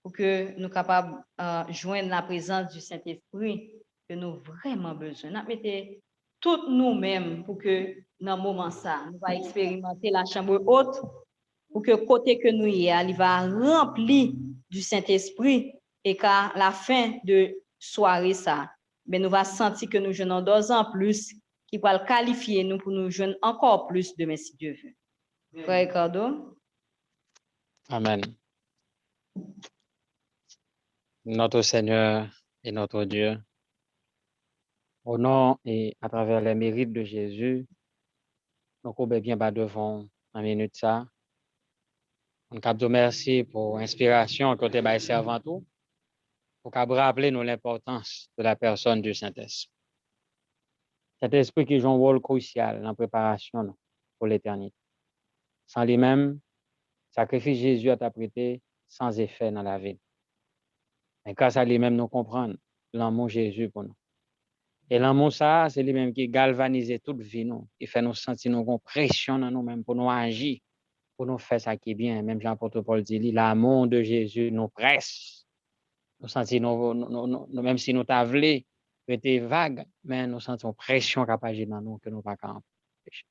pour que nous capables de joindre la présence du Saint-Esprit que nous vraiment besoin. Nous mettons toutes nous-mêmes pour que dans le moment ça, nous allons expérimenter la chambre haute pour que côté que nous y est, il va remplir du Saint-Esprit et qu'à la fin de soirée ça, mais nous va sentir que nous jeûnons deux ans plus qui va le qualifier nous pour nous jeûner encore plus demain si Dieu veut. Frère Ricardo. Amen. Notre Seigneur et notre Dieu, Au nom et à travers les mérites de Jésus, nous pouvons bien bas devant en minute ça. On cap de merci pour l'inspiration que tu as servant tout, pour cap rappeler nous l'importance de la personne du Saint-Esprit. Cet esprit qui joue un rôle crucial dans la préparation pour l'éternité. Sans lui-même, sacrifice Jésus a prêté sans effet dans la vie. Mais grâce à lui-même, nous comprenons l'amour Jésus pour nous. Et l'amour, ça, c'est lui-même qui galvanise toute vie, nous, qui fait nous sentir nous pression dans nous-mêmes pour nous agir, pour nous faire ça qui est bien. Même Jean-Apôtre Paul dit, l'amour de Jésus nous presse. Nous sentons, même si nous t'avons été vagues, mais nous sentons pression capable dans nous que nous ne pouvons pas empêcher.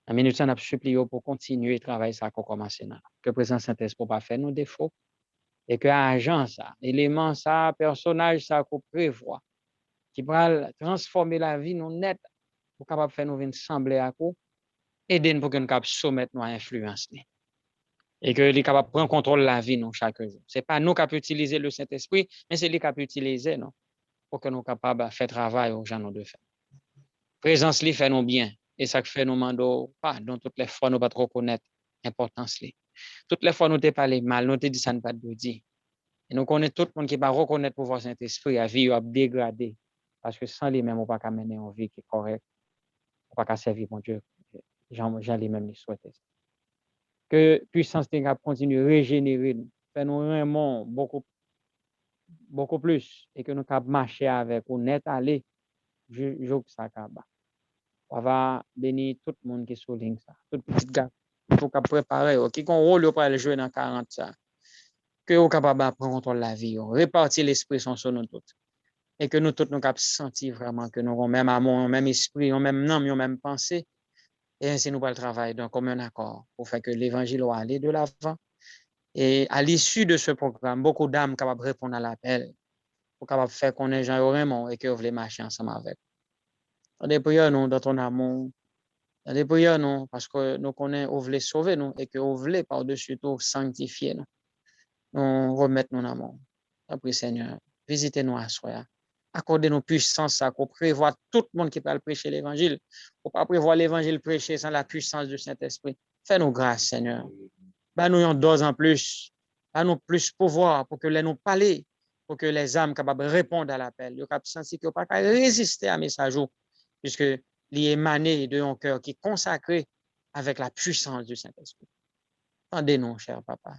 En minute, ça, nous supplions pour continuer le travail ça qu'on commence là. Que le présent Saint-Esprit ne pas faire nos défauts et que l'agent, ça, élément, ça, personnage, ça qu'on prévoit, qui va transformer la vie nous net pour capable faire nous venir sembler à quoi, aider nous pour que nous capable soumettre nous à influence et que les capable prendre contrôle de la vie nous chaque jour. C'est pas nous qui peut utiliser le Saint-Esprit, mais c'est lui qui peut utiliser nous pour que nous capable faire travail aux gens de faire. Présence lui fait nous bien et ça fait nous mando pas dans toutes les fois nous pas trop connaître l'importance lui. Toutes les fois nous t'ai parlé mal, nous t'ai dit ça ne pas de dire. Et nous connaissons tout le monde qui va reconnaître le pouvoir Saint-Esprit à vie à dégrader. Parce que sans lui-même, on ne peut pas mener une vie qui est correcte. On ne peut pas servir mon Dieu. Jean lui-même le souhaitait. Que puissance de continue à régénérer, faire nous vraiment beaucoup plus et que nous puissions marcher avec, ou net aller, jour que ça acaba. On va bénir tout le monde qui est sur ligne ça. Tout petit gars, il faut préparer, qui a un rôle pour aller jouer dans 40 ça. Que vous capable de prendre contrôle de la vie, répartir l'esprit sur nous tous. Et que nous tous nous capable sentir vraiment que nous avons même amour, même esprit, même nom, même pensée. Et ainsi nous allons travailler d'un commun accord pour faire que l'évangile va aller de l'avant. Et à l'issue de ce programme, beaucoup d'âmes capables de répondre à l'appel, pour capable faire qu'on ait gens vraiment et que vous voulez marcher ensemble avec. Dans des prières, nous, dans ton amour, dans des prières, nous, parce que nous connaissons, vous voulez sauver nous et que vous voulez par-dessus tout sanctifier nous. Nous remettre nos amour. Après, Seigneur, visitez-nous à soi. Accordez-nous puissance à prévoir tout le monde qui peut prêcher l'évangile. Pour pas prévoir l'évangile prêché sans la puissance du Saint-Esprit. Fais-nous grâce, Seigneur. Nous en dose en plus. Nous plus pouvoir pour que les nous parler, pour que les âmes capables de répondre à l'appel. Ils capables de sentir qu'ils ne peuvent pas résister à message, puisque il est émané de un cœur qui est consacré avec la puissance du Saint-Esprit. Tendez-nous, cher papa.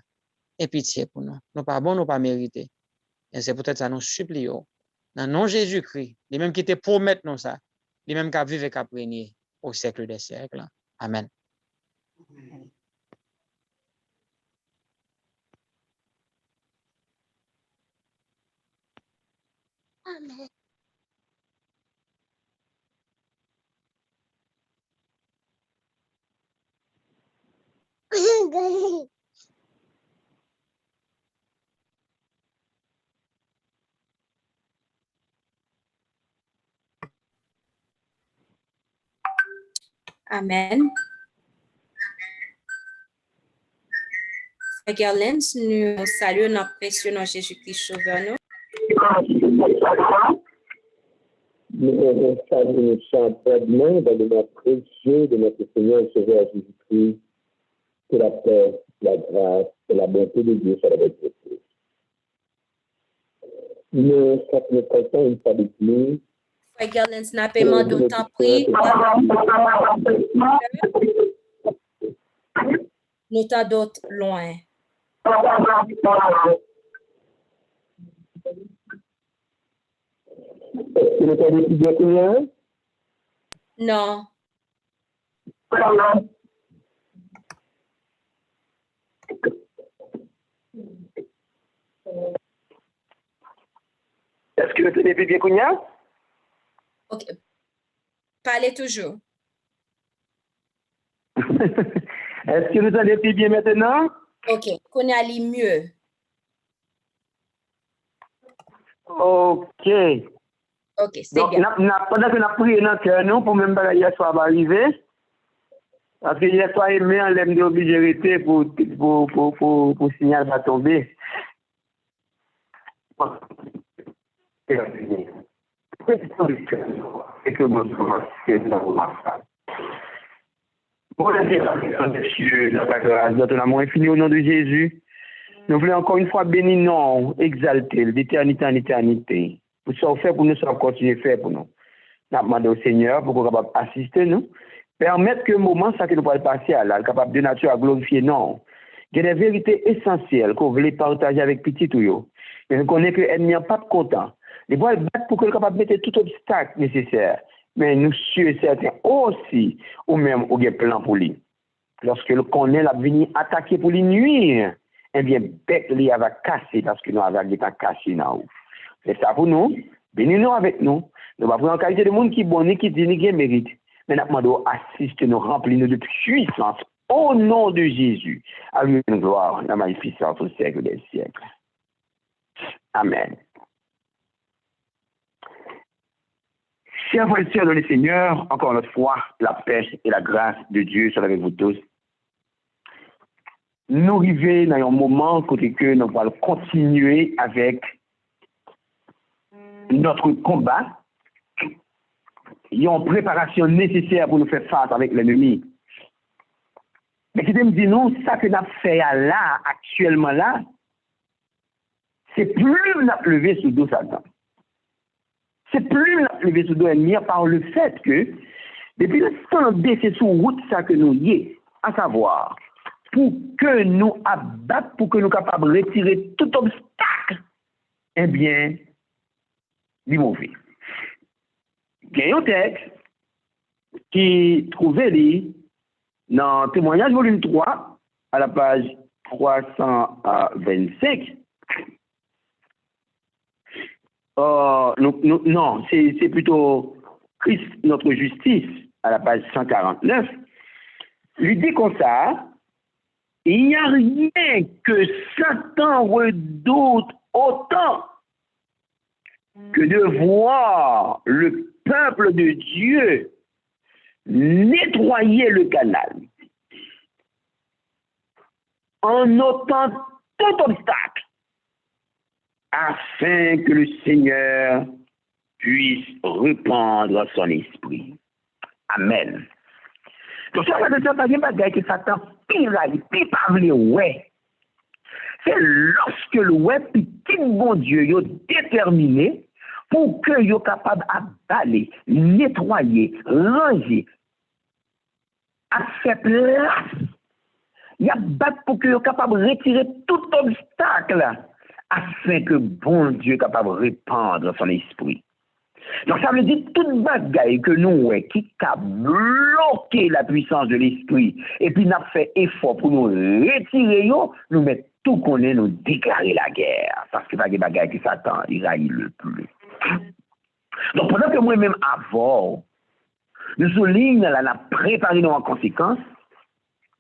Et pitié pour nous. Nous pas bon, nous pas mérité. Et c'est peut-être ça nous supplions. Dans le nom de Jésus-Christ, les mêmes qui te promettent nous ça, les mêmes qui vivent et qui régner au siècle des siècles. Amen. Amen. Amen. Gerlens, nous saluons notre précieux nom Jésus-Christ Sauveur nous. Nous saluons chantellement dans le nom précieux de notre Seigneur et Sauveur Jésus-Christ, que la paix, la grâce et la bonté de Dieu soient avec vous tous. Nous sommes contents une fois de plus. Frère Gerlens, n'a pas d'autant pris. Nous t'as d'autres loin. Est-ce que nous t'avons dit bien combien? Non. Est-ce que nous t'avons dit bien combien? Ok. Parlez toujours. Est-ce que nous allons plus bien maintenant? Ok, qu'on y allait mieux. Ok. Ok, c'est donc, bien. Pendant que nous avons prié dans le cœur, nous, pour même pas hier soir arriver, parce que hier soir, il met en l'aime d'obligé rester pour signal va tomber. et que vous commencez dans vos massacres. Pour la Dieu, dans ta grâce, dans ton amour infini au nom de Jésus, nous voulons encore une fois bénir, non, exalter d'éternité en éternité. Pour ça, faire pour nous, ça continuer à faire pour nous. Nous demandons au Seigneur pour qu'on soit capable d'assister nous, permettre que le moment ça que nous pouvons passer à là, capable de nature à glorifier, non. Il y a des vérités essentielles qu'on veut partager avec petit ou et nous connaissons que l'ennemi n'est pas content. Il va battre pour que nous capable de mettre tout obstacle nécessaire. Mais nous sommes certains aussi, ou même au plan pour lui. Lorsque le connaît la venir attaquer pour lui nuire, eh bien, bête lui va casser parce que nous avons été cassés dans nous. C'est ça pour nous. Bénis-nous avec nous. Nous allons prendre en qualité de monde qui est bon, qui dit, qui mérite. Mais nous demandons assiste nous, remplis-nous de puissance au nom de Jésus. À lui une gloire, la magnificence au siècle des siècles. Amen. Chers frères et sœurs dans le Seigneur, encore une fois, la paix et la grâce de Dieu soit avec vous tous. Nous arrivons dans un moment côté que nous allons continuer avec notre combat. Il y a une préparation nécessaire pour nous faire face avec l'ennemi. Mais qui me dit non, ça que nous avons fait là, actuellement là, c'est plus nous avons levé sous dos Satan. C'est plus nous avons levé sous dos ennemi par le fait que, depuis le temps c'est sous route ça que nous y est, à savoir, pour que nous abattre, pour que nous soyons capables de retirer tout obstacle, eh bien, du mauvais. Il y a un texte qui trouvait dans Témoignage volume 3, à la page 325. Non, c'est plutôt Christ, notre justice, à la page 149. Il dit comme ça, il n'y a rien que Satan redoute autant que de voir le peuple de Dieu nettoyer le canal en ôtant tout obstacle afin que le Seigneur puisse répandre son esprit. Amen. Donc ça, c'est un bagage que Satan piraille, ouais. C'est lorsque le petit bon Dieu est déterminé pour que soit capable d'aller, nettoyer, ranger, à faire place. Il y a battre pour que soit capable de retirer tout obstacle afin que bon Dieu soit capable de répandre son esprit. Donc ça veut dire toute bagaille que nous qui a bloqué la puissance de l'esprit et puis nous avons fait effort pour nous retirer, nous mettons tout qu'on est, nous déclarer la guerre. Parce que pas des bagailles que Satan il raille le plus. Donc pendant que moi-même avant, nous soulignons la préparer nous en conséquence.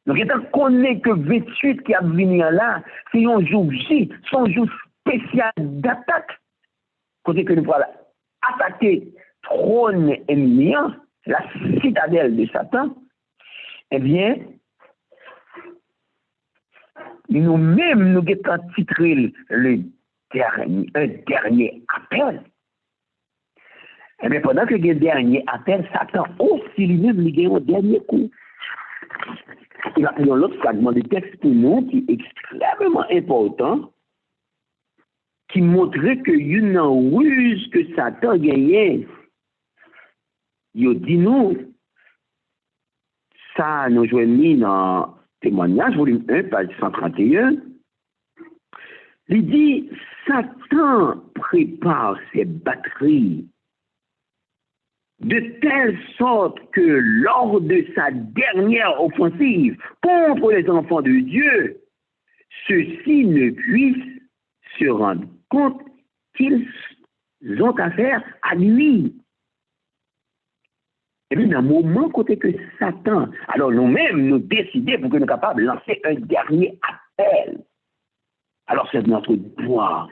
Donc étant qu'on est que 28 qui a venir là, c'est un jour J, c'est un jour spécial d'attaque. Côté que nous voilà attaquer trône ennemi, la citadelle de Satan, eh bien, nous-mêmes, nous avons titré un dernier appel. Eh bien, pendant que le dernier appel, Satan aussi lui-même, il a un dernier coup. Il y a un autre fragment de texte pour nous qui est extrêmement important, qui montrait que une ruse que Satan gagnait. Il dit nous, ça nous joignit dans Témoignage, volume 1, page 131. Il dit, Satan prépare ses batteries de telle sorte que lors de sa dernière offensive contre les enfants de Dieu, ceux-ci ne puissent se rendre compte qu'ils ont affaire à lui. Et puis, dans un moment côté que Satan, alors nous-mêmes, nous décidons pour que nous soyons capables de lancer un dernier appel. Alors, c'est notre devoir.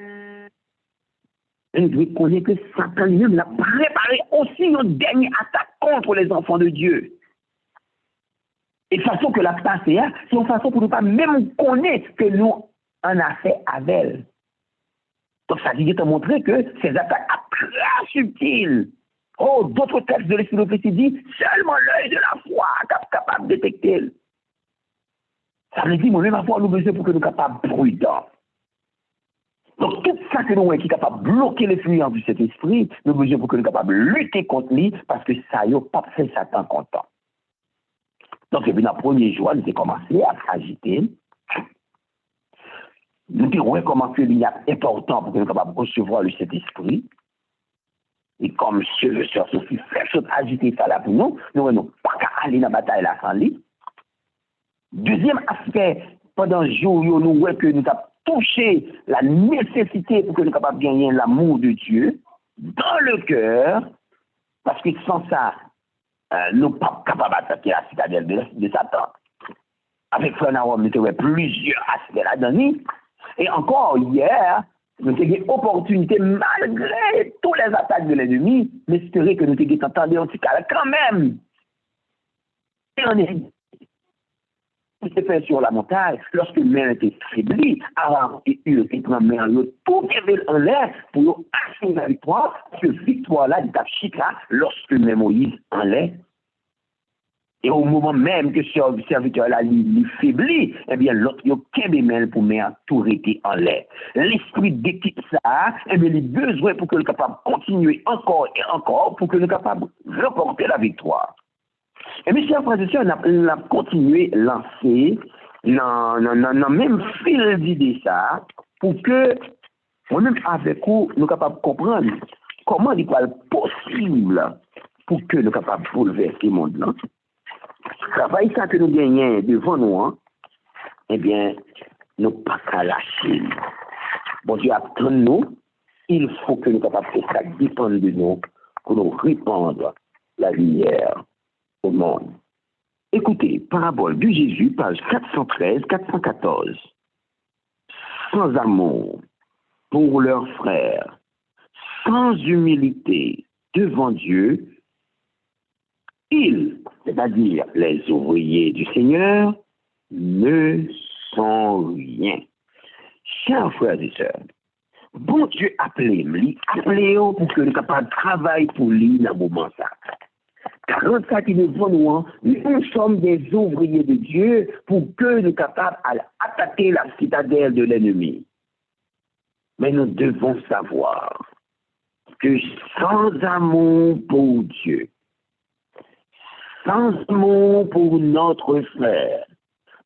Et nous devons connaître que Satan lui-même l'a préparé aussi une dernière attaque contre les enfants de Dieu. Et de façon que la passe c'est une façon pour nous pas même connaître que nous en a fait avec elle. Donc, ça dit de montrer que ces attaques sont très subtiles. Oh, d'autres textes de l'Esprit de prophétie disent seulement l'œil de la foi est capable de détecter. Ça veut dire, moi-même, avoir nous besoin pour que nous soyons capables de prudents. Donc, tout ça que nous avons qui est capable de bloquer l'influence de cet esprit, nous avons besoin pour que nous soyons capables de lutter contre lui, parce que ça n'a pas fait Satan content. Donc, et puis, dans le premier jour, nous avons commencé à agiter. Nous avons comment que il est important pour que nous soyons capables de recevoir le Saint-Esprit. Et comme le sœur Sophie fait chose agiter ça là pour nous, nous n'avons pas qu'à aller dans la bataille là sans lui. Deuxième aspect, pendant ce jour, nous voyons que nous avons touché la nécessité pour que nous soyons capables de gagner l'amour de Dieu dans le cœur, parce que sans ça, nous ne sommes pas capables d'attaquer la citadelle de Satan. Avec Frère Narum, nous avons plusieurs aspects là-dedans. Et encore hier, nous avons eu l'opportunité, malgré toutes les attaques de l'ennemi, d'espérer que nous avons entendu en tout cas quand même. Et on est s'est fait sur la montagne, lorsque le mer était faibli, Aram et Ur et grand-mère, tout avait en l'air pour assurer la victoire. Cette victoire-là, il a lorsque le Moïse en l'air. Et au moment même que ce serviteur-là il faiblit, eh bien, l'autre, il y a qu'un pour mettre tout arrêter en l'air. L'esprit d'équipe ça, eh bien, il a besoin pour que nous soyons capables de continuer encore et encore pour que nous soyons capables de remporter la victoire. Et mes chers frères et sœurs, on a continué à lancer dans le même fil d'idées ça, pour que, moi-même avec vous, nous sommes capables de comprendre comment il est possible pour que nous soyons capables de bouleverser le monde-là. Le travail ça que nous gagnons devant nous, hein, eh bien, nous ne pas qu'à lâcher. Bon Dieu attend nous, il faut que nous soyons capables de faire ça dépend de nous, pour nous répandre la lumière au monde. Écoutez, parabole de Jésus, page 413-414. Sans amour pour leurs frères, sans humilité devant Dieu, ils, c'est-à-dire les ouvriers du Seigneur, ne sont rien. Chers frères et sœurs, bon Dieu appelez-moi pour que nous capables de travailler pour lui dans le moment ça. Car en ça qui nous devant nous sommes des ouvriers de Dieu pour que nous soyons capables d'attaquer la citadelle de l'ennemi. Mais nous devons savoir que sans amour pour Dieu, sans amour pour notre frère,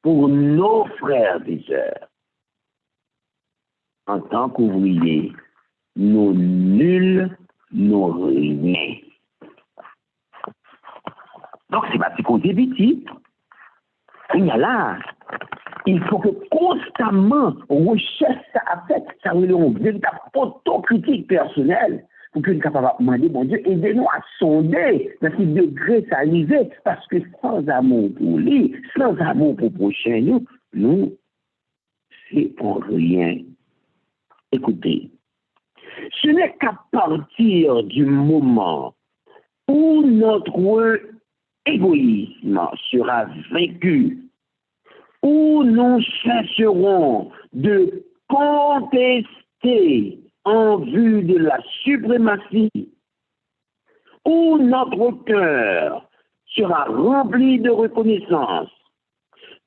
pour nos frères et sœurs, en tant qu'ouvriers, nous nuls, nous rien. Donc, c'est ma petit petit. Il y a là, il faut que constamment, on recherche ça à faire, ça veut dire une véritable autocritique personnelle, pour que nous soyons capables de demander, mon Dieu, aidez-nous à sonder dans ce degré ça arrive, parce que sans amour pour lui, sans amour pour le prochain, nous, c'est pour rien. Écoutez, ce n'est qu'à partir du moment où notre égoïsme sera vaincu, où nous cesserons de contester en vue de la suprématie, où notre cœur sera rempli de reconnaissance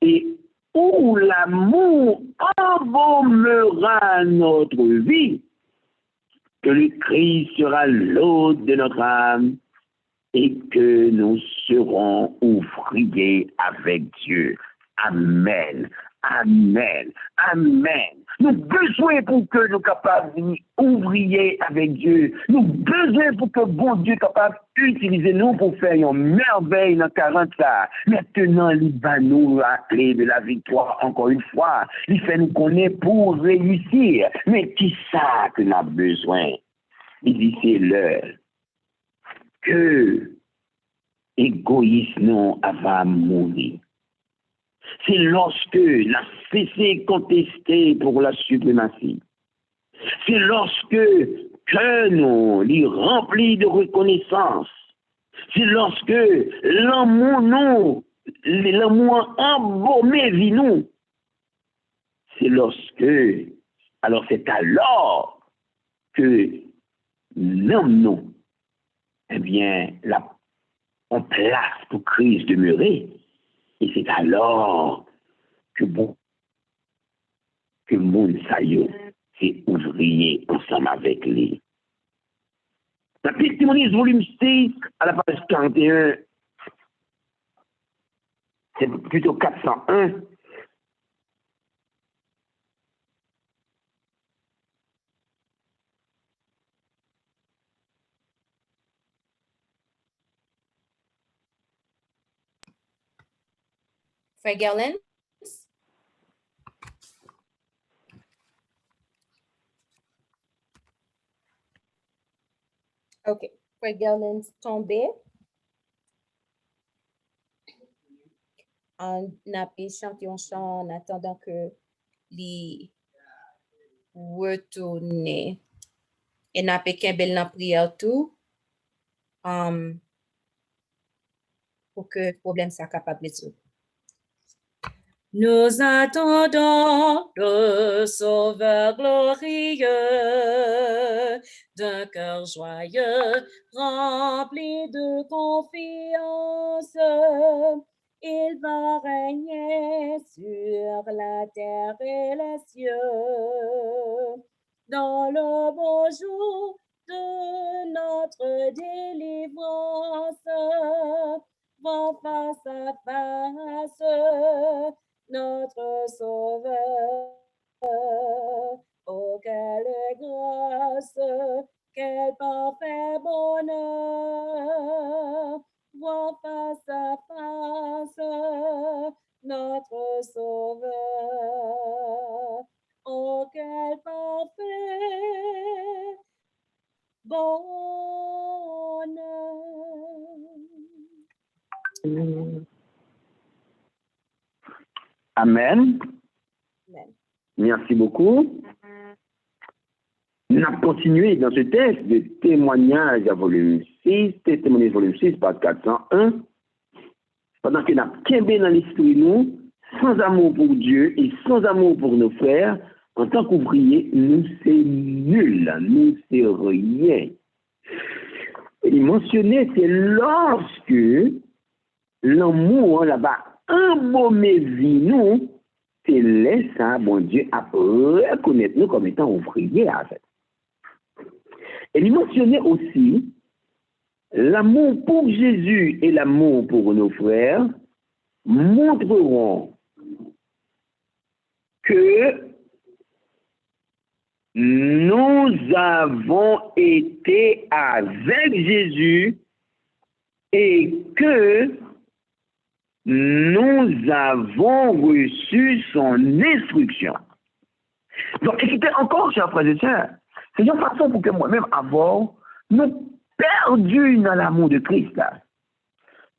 et où l'amour embaumera notre vie, que le Christ sera l'hôte de notre âme et que nous serons ouvriers avec Dieu. Amen. Amen. Amen. Nous avons besoin pour que nous soyons capables d'ouvrier avec Dieu. Nous avons besoin pour que bon Dieu soit capable d'utiliser nous pour faire une merveille dans 40 ans. Maintenant, il va nous la clé de la victoire encore une fois. Il fait nous connaître pour réussir. Mais qui ça que nous avons besoin? Il dit c'est l'heure que l'égoïsme va mourir. C'est lorsque la cessé contesté pour la suprématie. C'est lorsque que nous les remplis de reconnaissance. C'est lorsque l'amour embaumé vit nous. C'est lorsque, alors c'est alors que l'homme, non, eh bien, on place pour Christ demeurer. Et c'est alors que monde saillot, c'est ouvrier ensemble avec lui. La Testimonies volume 6, à la page 41, c'est plutôt 401. Frère Garland? OK. Frère Garland tombé. On a pu chanter un chant en attendant que les retourne. Et n'a pas qu'un bel en prière tout. Pour que le problème soit capable de résoudre. Nous attendons le Sauveur glorieux, d'un cœur joyeux, rempli de confiance. Il va régner sur la terre et les cieux. Dans le beau jour de notre délivrance, vont face à face notre Sauveur. Oh, quelle grâce, quel parfait bonheur, vont face à face notre Sauveur. Oh, quel parfait bonheur. Amen. Amen. Merci beaucoup. Nous avons continué dans ce texte de témoignage à volume 6, témoignage volume 6, page 401. Pendant que nous avons quitté dans l'esprit, nous, sans amour pour Dieu et sans amour pour nos frères, en tant qu'ouvriers, nous, c'est nul, nous, c'est rien. Il mentionnait, c'est lorsque l'amour, là-bas, embaumé vie, nous, c'est laisse ça, bon Dieu, à reconnaître nous comme étant ouvriers, en fait. Et il mentionnait aussi l'amour pour Jésus et l'amour pour nos frères montreront que nous avons été avec Jésus et que nous avons reçu son instruction. Donc, écoutez encore, chers frères et sœurs, c'est une façon pour que moi-même avoir nous perdu dans l'amour de Christ. Là.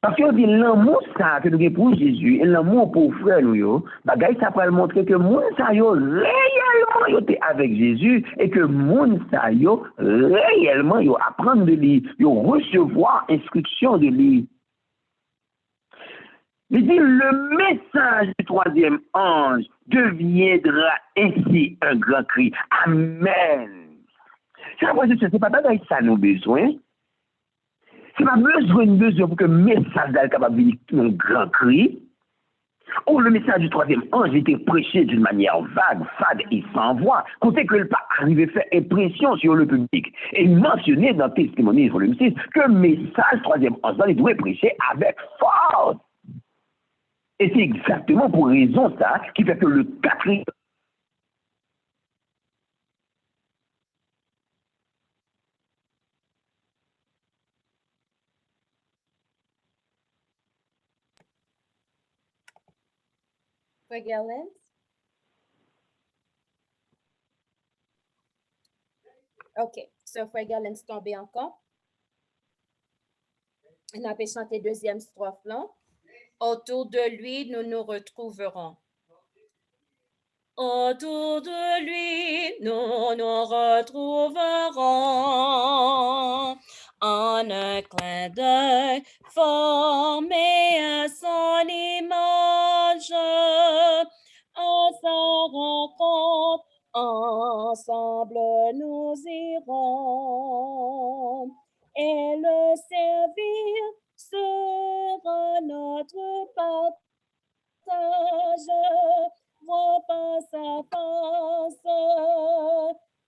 Parce que dit l'amour ça que nous avons pour Jésus et l'amour pour frère nous, bagay ça peut montrer que moun sa yo réellement yo était avec Jésus et que moun sa yo réellement yo apprendre de lui, yo recevoir instruction de lui. Il dit le message du troisième ange deviendra ainsi un grand cri. Amen. C'est pas bagay ça nous besoin. C'est pas besoin pour que le message soit capable de venir un grand cri. Ou le message du troisième ange était prêché d'une manière vague, fade et sans voix. Côté que le pas arrivé à faire impression sur le public. Et mentionné dans Testimonies volume 6 que le message troisième ange il doit prêcher avec force. Et c'est exactement pour raison ça qui fait que le quatrième. Frère Garland? OK. So, Frère Garland est tombé encore. On a chanté deuxième strophe là. Autour de lui, nous nous retrouverons. Autour de lui, nous nous retrouverons en un clin d'œil formé à son image, à sa rencontre en ensemble nous irons, et le servir sera notre partage, voir face à face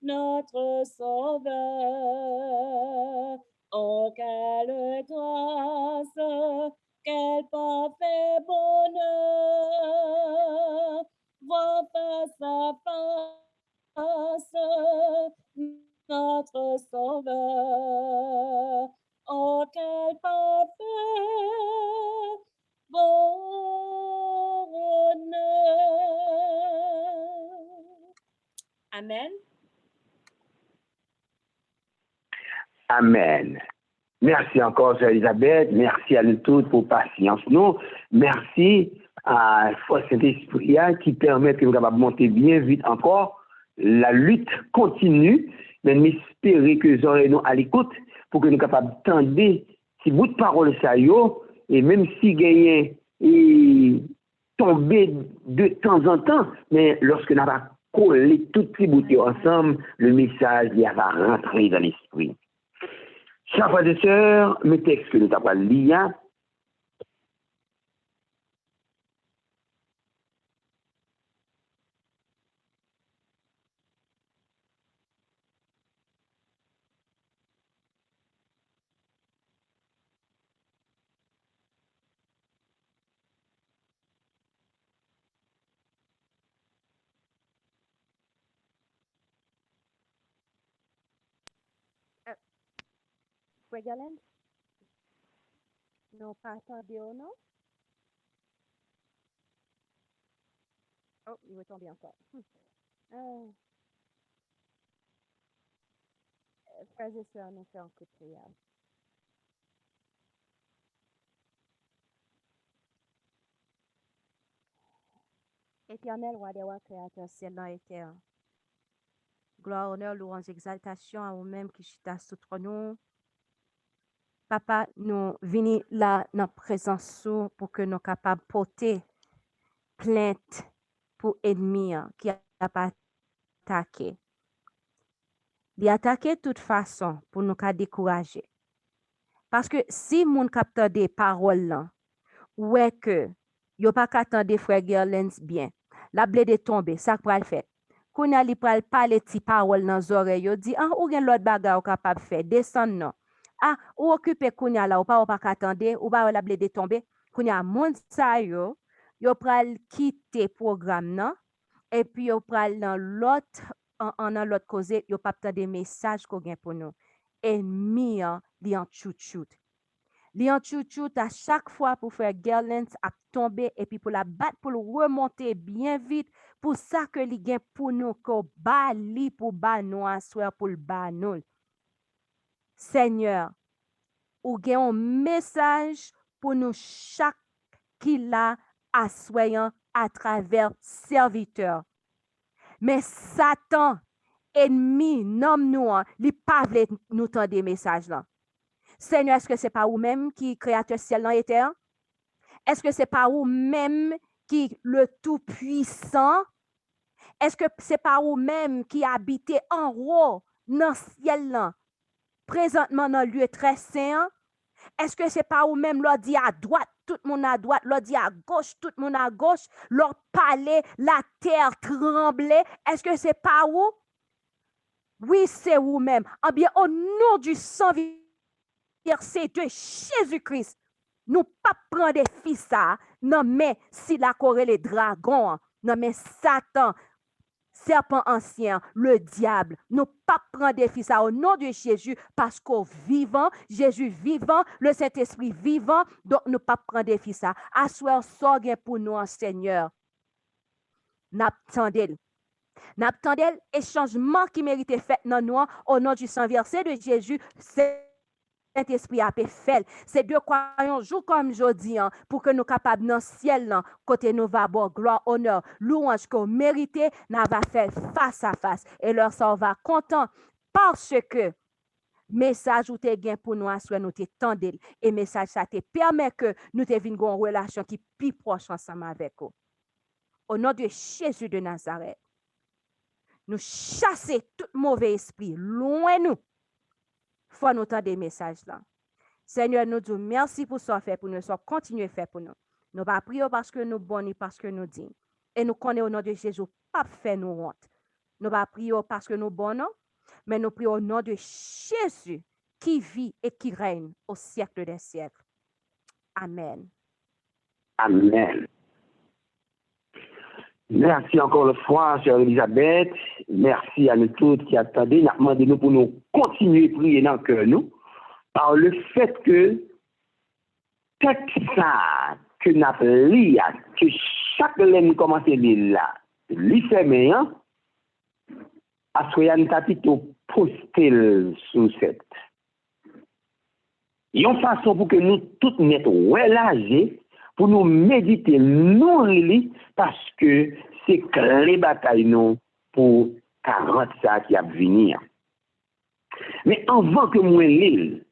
notre Sauveur. Oh, quelle grâce, quel parfait bonheur, voir face à face notre Sauveur. Oh, quel parfait bonheur. Amen. Amen. Merci encore, Sœur Elisabeth. Merci à nous toutes pour patience. Nous, merci à Saint-Esprit qui permet que nous soyons capables de monter bien vite encore. La lutte continue, mais nous espérons que nous aurons à l'écoute pour que nous soyons capables d'entendre si bout de parole ça y est, et même si gagner et tomber de temps en temps, mais lorsque nous avons collé toutes ces bouts ensemble, le message il va rentrer dans l'esprit. Chers frères et sœurs, mes textes que nous avons lire. Regarland? Non, pas attendez, non? Oh, il va tomber encore. Frères et sœurs, nous faisons un coup de prière. Éternel, roi des rois, créateur, ciel et terre. Gloire, honneur, louange, exaltation à vous-même qui chita sous nous. Papa, nous venons là dans la présence pour que nous soyons capables de porter plainte pour l'ennemi qui a pas attaqué. Il a attaqué de toute façon pour nous décourager. Parce que si nous captons des paroles là, ouais que yo pas qu'attendre frère Gerlens bien. La blé de tomber, ça pral fait. Kounya li pral parler ti parole dans oreille, yo dit ou gen l'autre bagarre ou capable faire, descend non. Ou occuper kounya là ou pas qu'attendre ou pas la blé de tomber. Kounya monde ça yo pral quitter programme non et puis yo pral dans l'autre en l'autre cause yo pas des messages qu'on gen pour nous. Ennemi li en chouchout. Li en chouchout à chaque fois pour faire Gerlens à tomber et puis pour la battre pour le remonter bien vite pour ça que li gen pour nous ko ba li pour ba nous asseoir pour le ba nous. Seigneur, ou gen un message pour nous chaque qui l'a assoyant à travers serviteur. Mais Satan, ennemi, nomme nous, li pa vle nous tendre des messages là. Seigneur, est-ce que c'est pas vous-même qui créateur ciel et terre? Est-ce que c'est pas vous-même qui le tout-puissant? Est-ce que c'est pas vous-même qui habitez en haut dans le ciel là, présentement dans le lieu très saint? Est-ce que c'est pas vous-même l'on dit à droite, tout le monde à droite, l'on dit à gauche, tout le monde à gauche, l'on parlait, la terre tremblait? Est-ce que c'est pas vous? Oui, c'est vous-même. Eh bien, au nom du sang versé de Jésus-Christ, nous pas prendre des fils ça, non mais si la corée les dragons, non mais Satan, serpent ancien, le diable, nous pas prendre des fils ça au nom de Jésus parce qu'au vivant, Jésus vivant, le Saint-Esprit vivant, donc nous pas prendre des fils ça. Asseoir sorgue pour nous, Seigneur. N'attendez et changement qui mérite fait dans nous au nom du sang versé de Jésus, Saint-Esprit a fait. C'est de croyons jour comme jeudi pour que nous capables dans le ciel côté nous va bon gloire honneur louange qu'on mérité n'a va faire face à face et leur ça va content parce que message ou te gain pour nous soit nous te tendel et message ça te permet que nous te vinn une relation qui plus proche ensemble avec vous. Au nom de Jésus de Nazareth, nous chasser tout mauvais esprit, loin nous. Faut nous entendre des messages là. Seigneur, nous disons merci pour ce fait pour nous, ça continuer à faire pour nous. Nous pas prier parce que nous bons, parce que nous dignes. Et nous connaissons au nom de Jésus, pas faire nous honte. Nous pas prier parce que nous bons, mais nous prions au nom de Jésus qui vit et qui règne au siècle des siècles. Amen. Amen. Merci encore une fois, chère Elisabeth. Merci à nous toutes qui attendez. Nous demandons nous pour nous continuer à prier dans le cœur, nous, par le fait que texte ça que nous avons lu, que chaque lettre nous commence à lire là, lui fait meilleur, à ce qu'il y a plutôt posté sous cette. Il y a une façon pour que nous toutes mettre relâchés, pour nous méditer, nous lire, parce que c'est les batailles nous pour 40 ça qui va venir. Mais avant que moi lise,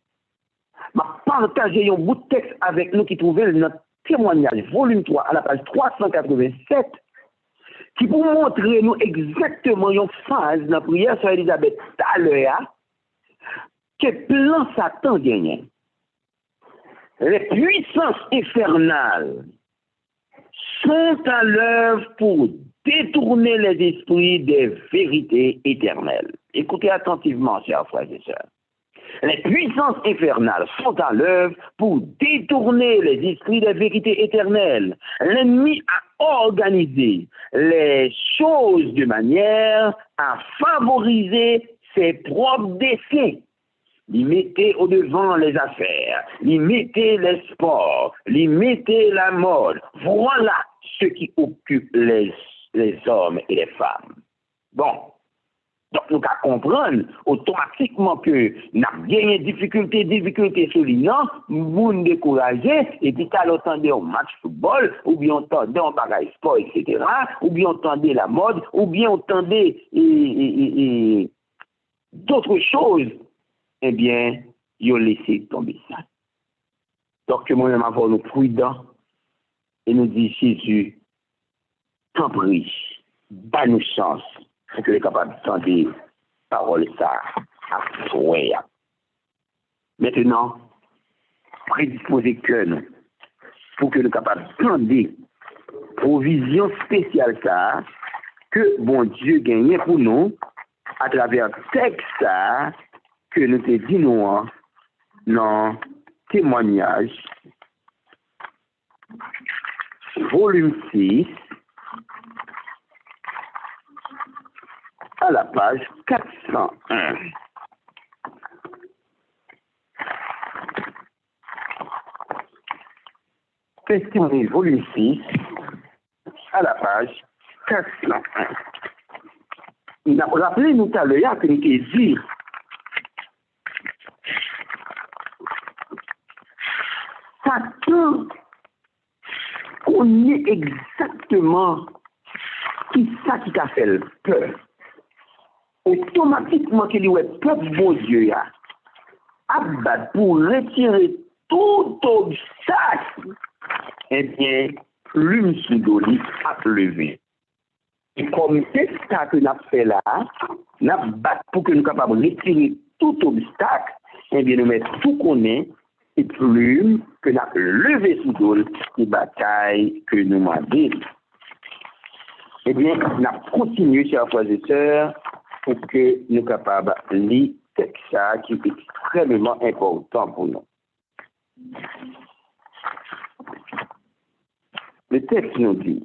je partager un bout de texte avec nous qui trouvait notre témoignage, volume 3, à la page 387, qui pour montrer nous exactement une phase dans la prière sur Elisabeth à l'heure, que plan Satan gagne. Les puissances infernales sont à l'œuvre pour détourner les esprits des vérités éternelles. Écoutez attentivement, chers frères et sœurs. Les puissances infernales sont à l'œuvre pour détourner les esprits des vérités éternelles. L'ennemi a organisé les choses de manière à favoriser ses propres desseins. Il mettait au-devant les affaires, il mettait les sports, il mettait la mode. Voilà ce qui occupe les hommes et les femmes. Bon. Donc, nous allons comprendre automatiquement que nous avons gagné difficulté sur l'île, nous découragé, et puis nous entendons un match football, ou bien on entendait un bagage sport, etc., ou bien on entendait la mode, ou bien on entendait d'autres choses. Eh bien, ils ont laissé tomber ça. Donc, moi-même, avoir nous prudents et nous dit Jésus, tant pis, bas nous chance, pour que nous soyons capables d'entendre parole ça à souhait. Maintenant, prédisposer que nous, pour que nous soyons capables d'entendre provision spéciale ça, que bon Dieu gagne pour nous, à travers le texte ça, que nous te disons dans témoignage, volume 6, à la page 401. Testimony, volume 6, à la page 401. Rappelez-nous tout à l'heure que nous avons dit Satan connaît exactement qui ça qui t'a fait le peur. Automatiquement, qu'il y a peuple bon Dieu abattre pour retirer tout obstacle, eh bien, plume sous doli a levé. Et comme c'est ça que nous avons fait là, nous avons battu pour que nous soyons capables de retirer tout obstacle, eh bien, nous mettons tout qu'on est, et plume que nous avons levé sous doli, les batailles que nous mandons. Eh bien, nous avons continué, chers frères et sœurs, pour que nous soyons capables de lire ce texte qui est extrêmement important pour nous. Le texte nous dit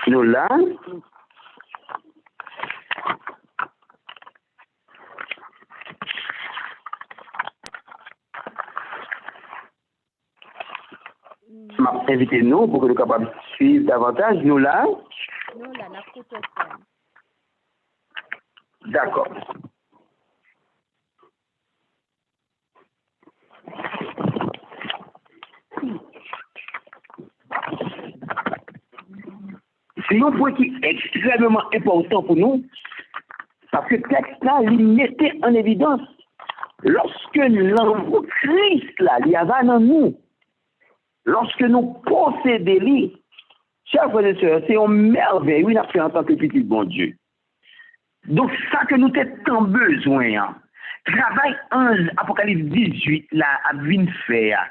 nous là invitez-nous pour que nous soyons capables de suivre davantage. Nous là, d'accord. C'est un point qui est extrêmement important pour nous. Parce que le texte là, il mettait en évidence, lorsque l'amour Christ là, il y avait dans nous, lorsque nous possédons, chers frères et sœurs, c'est une merveille, oui, en tant que petit bon Dieu. Donc, ça que nous avons tant besoin, hein. Travail en Apocalypse 18, là, à venir faire,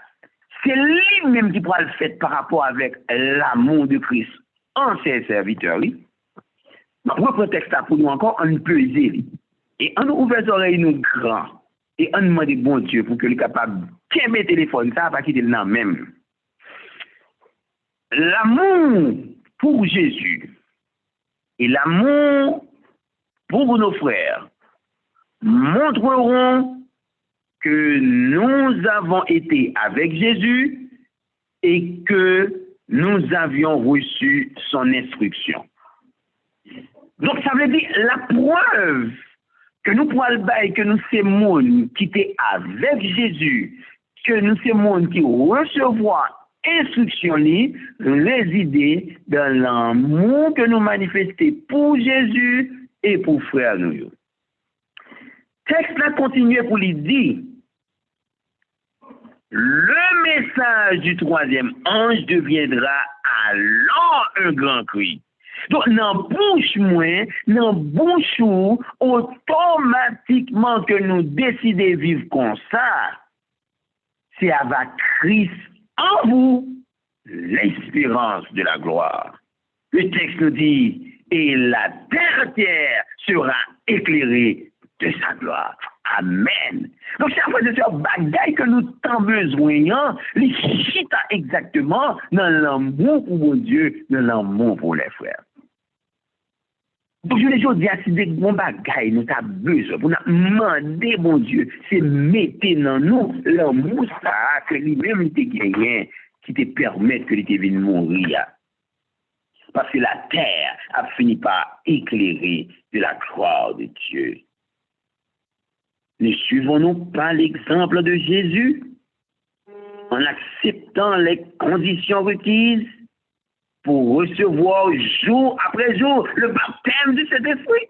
c'est lui-même qui pourra le faire par rapport avec l'amour de Christ en ses serviteurs, oui. Donc, pour le texte pour nous encore, on peut aider. Et on ouvre les oreilles nous grands. Et on demande bon Dieu pour que le capable de mettre le téléphone, ça va quitter le nom même. L'amour pour Jésus et l'amour pour nos frères montreront que nous avons été avec Jésus et que nous avions reçu son instruction. Donc, ça veut dire la preuve que nous pouvons le bailler, que nous sommes monde qui étaient avec Jésus, que nous sommes monde qui recevoir instruction résider dans l'amour que nous manifestons pour Jésus et pour frère nous. Texte là continue pour lui dire, le message du troisième ange deviendra alors un grand cri. Donc, dans bouche moins, dans bouche ou, automatiquement que nous décidons de vivre comme ça, c'est avec Christ en vous, l'espérance de la gloire. Le texte nous dit, et la terre entière sera éclairée de sa gloire. Amen. Donc, c'est un bagage que nous avons besoin, les chita exactement dans l'amour pour mon Dieu, dans l'amour pour les frères. Donc, je les dis, c'est des bons bagages, nous avons besoin, pour nous demander, mon Dieu, c'est mettre dans nous l'amour, ça, que lui-même, il était gagné, qui te permet que tu viennes mourir. Parce que la terre a fini par éclairer de la gloire de Dieu. Ne suivons-nous pas l'exemple de Jésus en acceptant les conditions requises pour recevoir jour après jour le baptême du Saint-Esprit?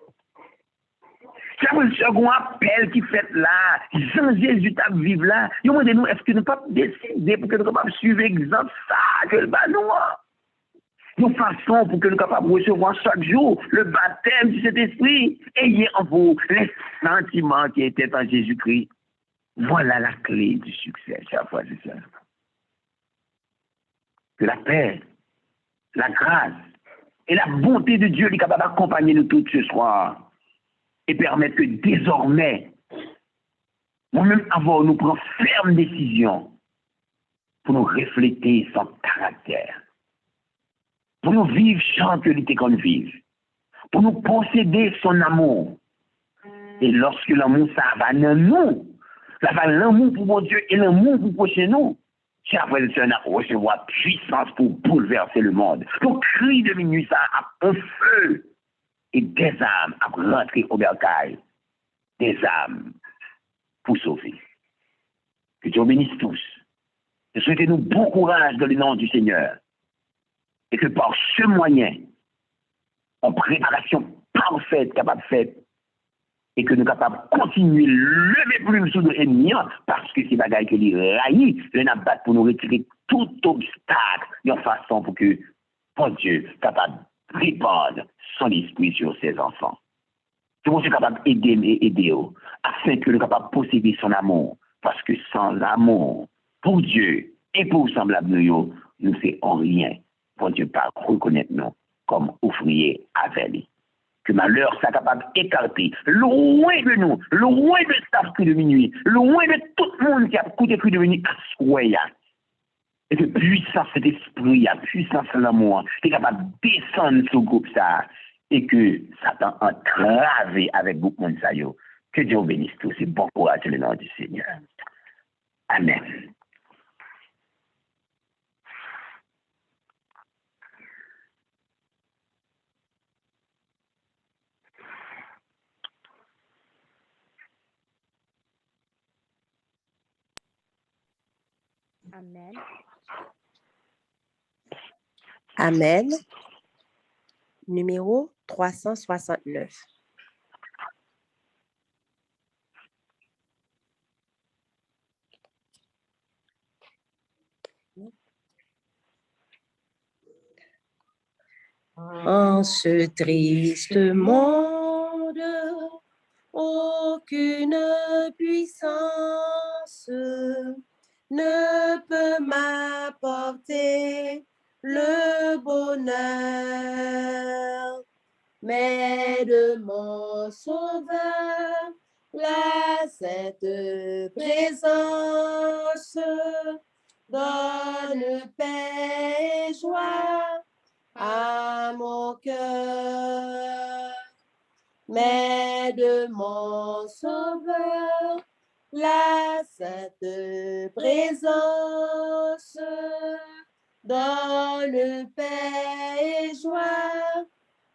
C'est un second appel qui fait là. Jean-Jésus t'a vivre là. Demandez-nous, est-ce que nous ne pouvons pas décider pour que nous ne pouvons pas suivre l'exemple ça que le ballon? Une façon pour que nous soyons capables de recevoir chaque jour le baptême du Saint-Esprit. Ayez en vous les sentiments qui étaient en Jésus-Christ. Voilà la clé du succès, chers frères et sœurs. Que la paix, la grâce et la bonté de Dieu est capable d'accompagner nous tous ce soir et permettre que désormais, nous-mêmes nous prenons ferme décision pour nous refléter son caractère. Pour nous vivre sans que l'ité qu'on vive, pour nous posséder son amour. Et lorsque l'amour, ça va dans nous, ça va l'amour pour mon Dieu et l'amour pour prochain nous, c'est après le Seigneur recevoir puissance pour bouleverser le monde. Donc, cri de minuit, ça a un feu et des âmes à rentrer au bercail, des âmes pour sauver. Que Dieu bénisse tous. Et souhaitez-nous bon courage dans le nom du Seigneur. Et que par ce moyen, en préparation parfaite, capable de faire, et que nous sommes capables de continuer lever plume sous nos ennemis, parce que c'est bagaille que les raillis, les n'abat pour nous retirer tout obstacle, de façon pour que, bon Dieu, capable de répandre son esprit sur ses enfants. Que nous sommes capables d'aider, afin que nous soyons capables de posséder son amour, parce que sans l'amour, pour Dieu et pour semblable nous, nous c'est en rien. Pour Dieu pas reconnaître nous comme ouvriers avec lui. Que malheur soit capable d'écarter, loin de nous, loin de cet cri de minuit, loin de tout le monde qui a écouté cri de minuit à soi. Et que puissance cet esprit, puissance l'amour, est capable de descendre sur le groupe ça, et que Satan entravé avec beaucoup de monde. Que Dieu bénisse tous et bon courage dans le nom du Seigneur. Amen. Amen. Amen. Numéro 369. En ce triste monde, aucune puissance ne peut m'apporter le bonheur, mais de mon Sauveur, la sainte présence donne paix et joie à mon cœur. Mais de mon Sauveur, la sainte présence donne paix et joie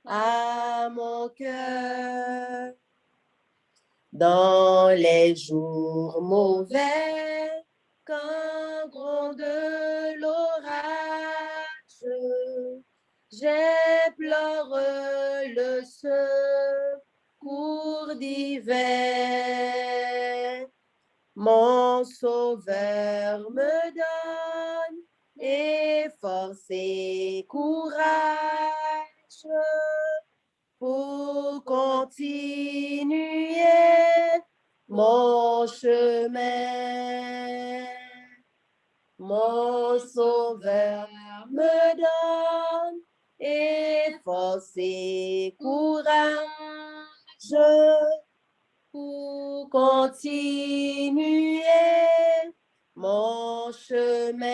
à mon cœur. Dans les jours mauvais, quand gronde l'orage, j'implore le secours divin. Mon Sauveur me donne et force et courage pour continuer mon chemin. Mon Sauveur me donne et force et courage pour continuer mon chemin.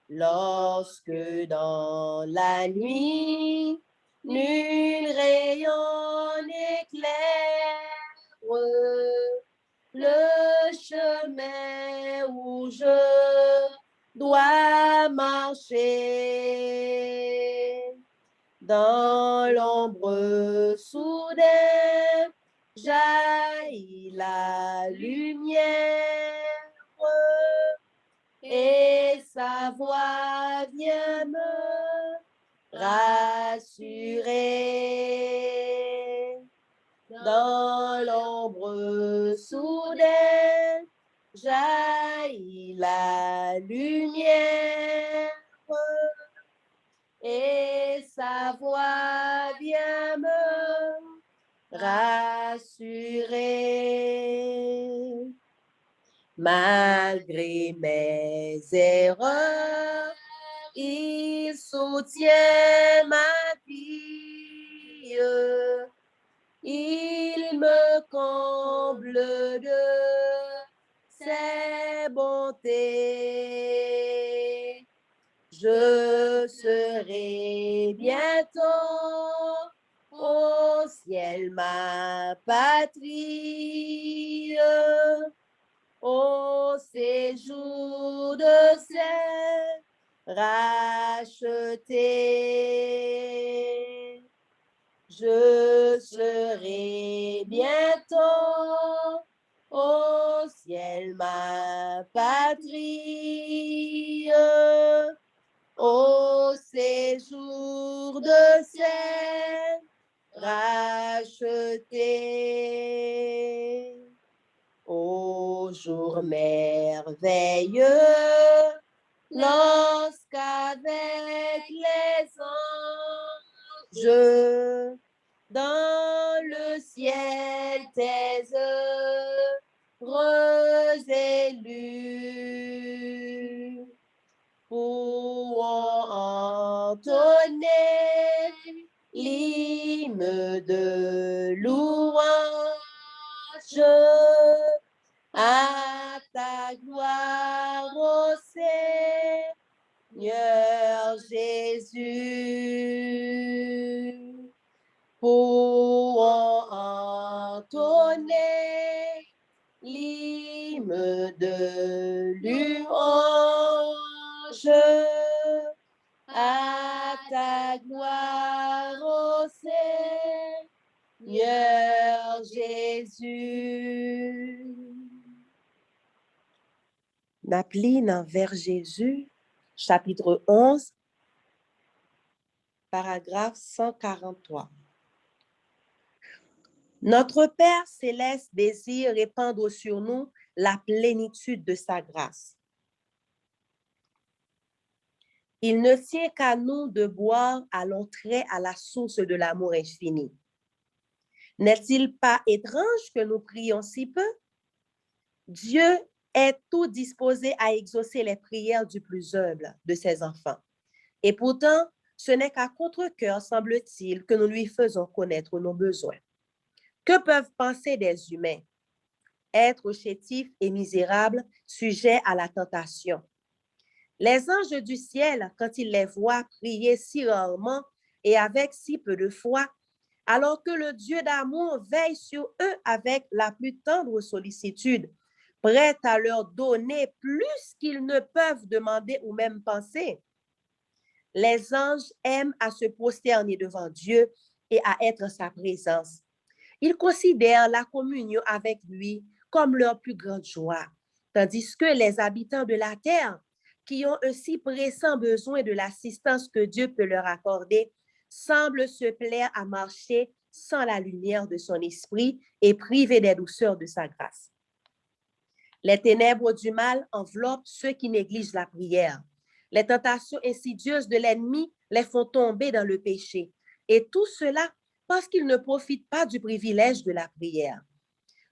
Lorsque dans la nuit, nul rayon n'éclaire le chemin où je dois marcher. Dans l'ombre soudaine, jaillit la lumière et sa voix vient me rassurer. Dans l'ombre soudaine, jaillit la lumière et sa voix vient me rassurer. Malgré mes erreurs, il soutient ma vie. Il me comble de ses bontés. Je serai bientôt au ciel ma patrie, au séjour de ses rachetés. Je serai bientôt au ciel ma patrie, au séjour de ses rachetés. Au jour merveilleux, lorsqu'avec les anges, dans le ciel tes heureux élus pourront entonner l'hymne de louange à ta gloire, ô Seigneur Jésus. Pourront entonner l'hymne de louange à ta gloire, ô Seigneur Jésus. N'appli dans vers Jésus, chapitre 11, paragraphe 143. Notre Père céleste désire répandre sur nous la plénitude de sa grâce. Il ne tient qu'à nous de boire à l'entrée à la source de l'amour infini. N'est-il pas étrange que nous prions si peu? Dieu est tout disposé à exaucer les prières du plus humble de ses enfants. Et pourtant, ce n'est qu'à contre-cœur, semble-t-il, que nous lui faisons connaître nos besoins. Que peuvent penser des humains? Être chétifs et misérables, sujets à la tentation. Les anges du ciel, quand ils les voient prier si rarement et avec si peu de foi, alors que le Dieu d'amour veille sur eux avec la plus tendre sollicitude, prêt à leur donner plus qu'ils ne peuvent demander ou même penser. Les anges aiment à se prosterner devant Dieu et à être en sa présence. Ils considèrent la communion avec lui comme leur plus grande joie, tandis que les habitants de la terre, qui ont un si pressant besoin de l'assistance que Dieu peut leur accorder, semblent se plaire à marcher sans la lumière de son esprit et privés des douceurs de sa grâce. Les ténèbres du mal enveloppent ceux qui négligent la prière. Les tentations insidieuses de l'ennemi les font tomber dans le péché. Et tout cela parce qu'ils ne profitent pas du privilège de la prière.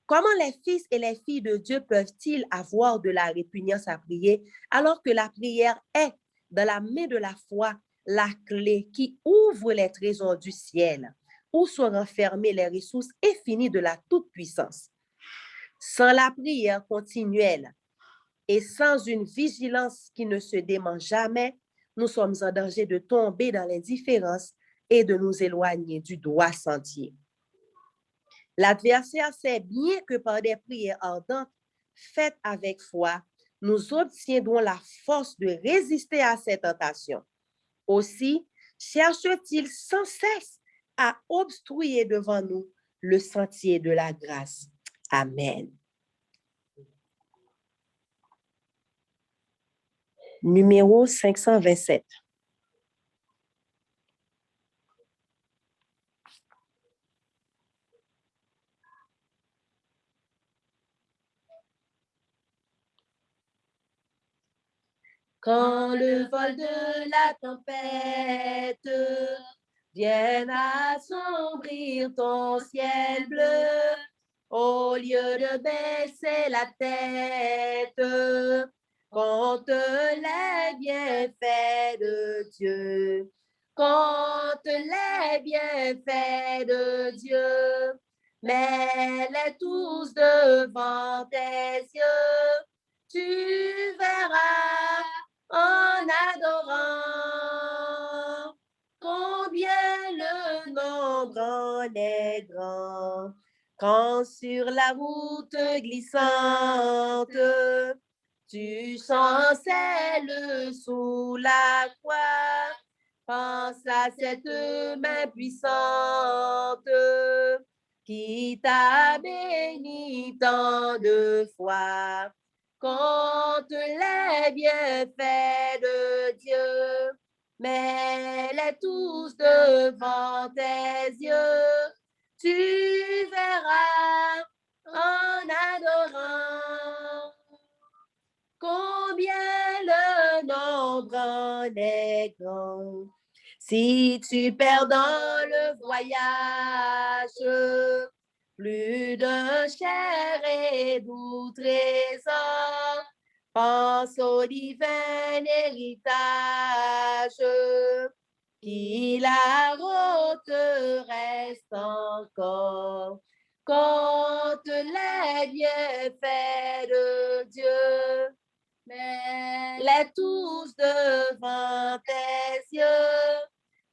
Comment les fils et les filles de Dieu peuvent-ils avoir de la répugnance à prier alors que la prière est, dans la main de la foi, la clé qui ouvre les trésors du ciel, où sont renfermées les ressources infinies de la toute-puissance? Sans la prière continuelle et sans une vigilance qui ne se dément jamais, nous sommes en danger de tomber dans l'indifférence et de nous éloigner du droit sentier. L'adversaire sait bien que par des prières ardentes faites avec foi, nous obtiendrons la force de résister à ces tentations. Aussi, cherche-t-il sans cesse à obstruer devant nous le sentier de la grâce. Amen. Numéro 527. Quand le vol de la tempête vient assombrir ton ciel bleu, au lieu de baisser la tête, compte les bienfaits de Dieu. Compte les bienfaits de Dieu, mets-les tous devant tes yeux. Tu verras en adorant combien le nombre en est grand. Quand sur la route glissante, tu chancelles sous la croix, pense à cette main puissante qui t'a béni tant de fois. Compte les bienfaits de Dieu, mets-les tous devant tes yeux. Tu verras en adorant combien le nombre en est grand. Si tu perds dans le voyage plus d'un cher et doux trésor, pense au divin héritage qui la route reste encore. Compte les bienfaits de Dieu, mets-les tous devant tes yeux.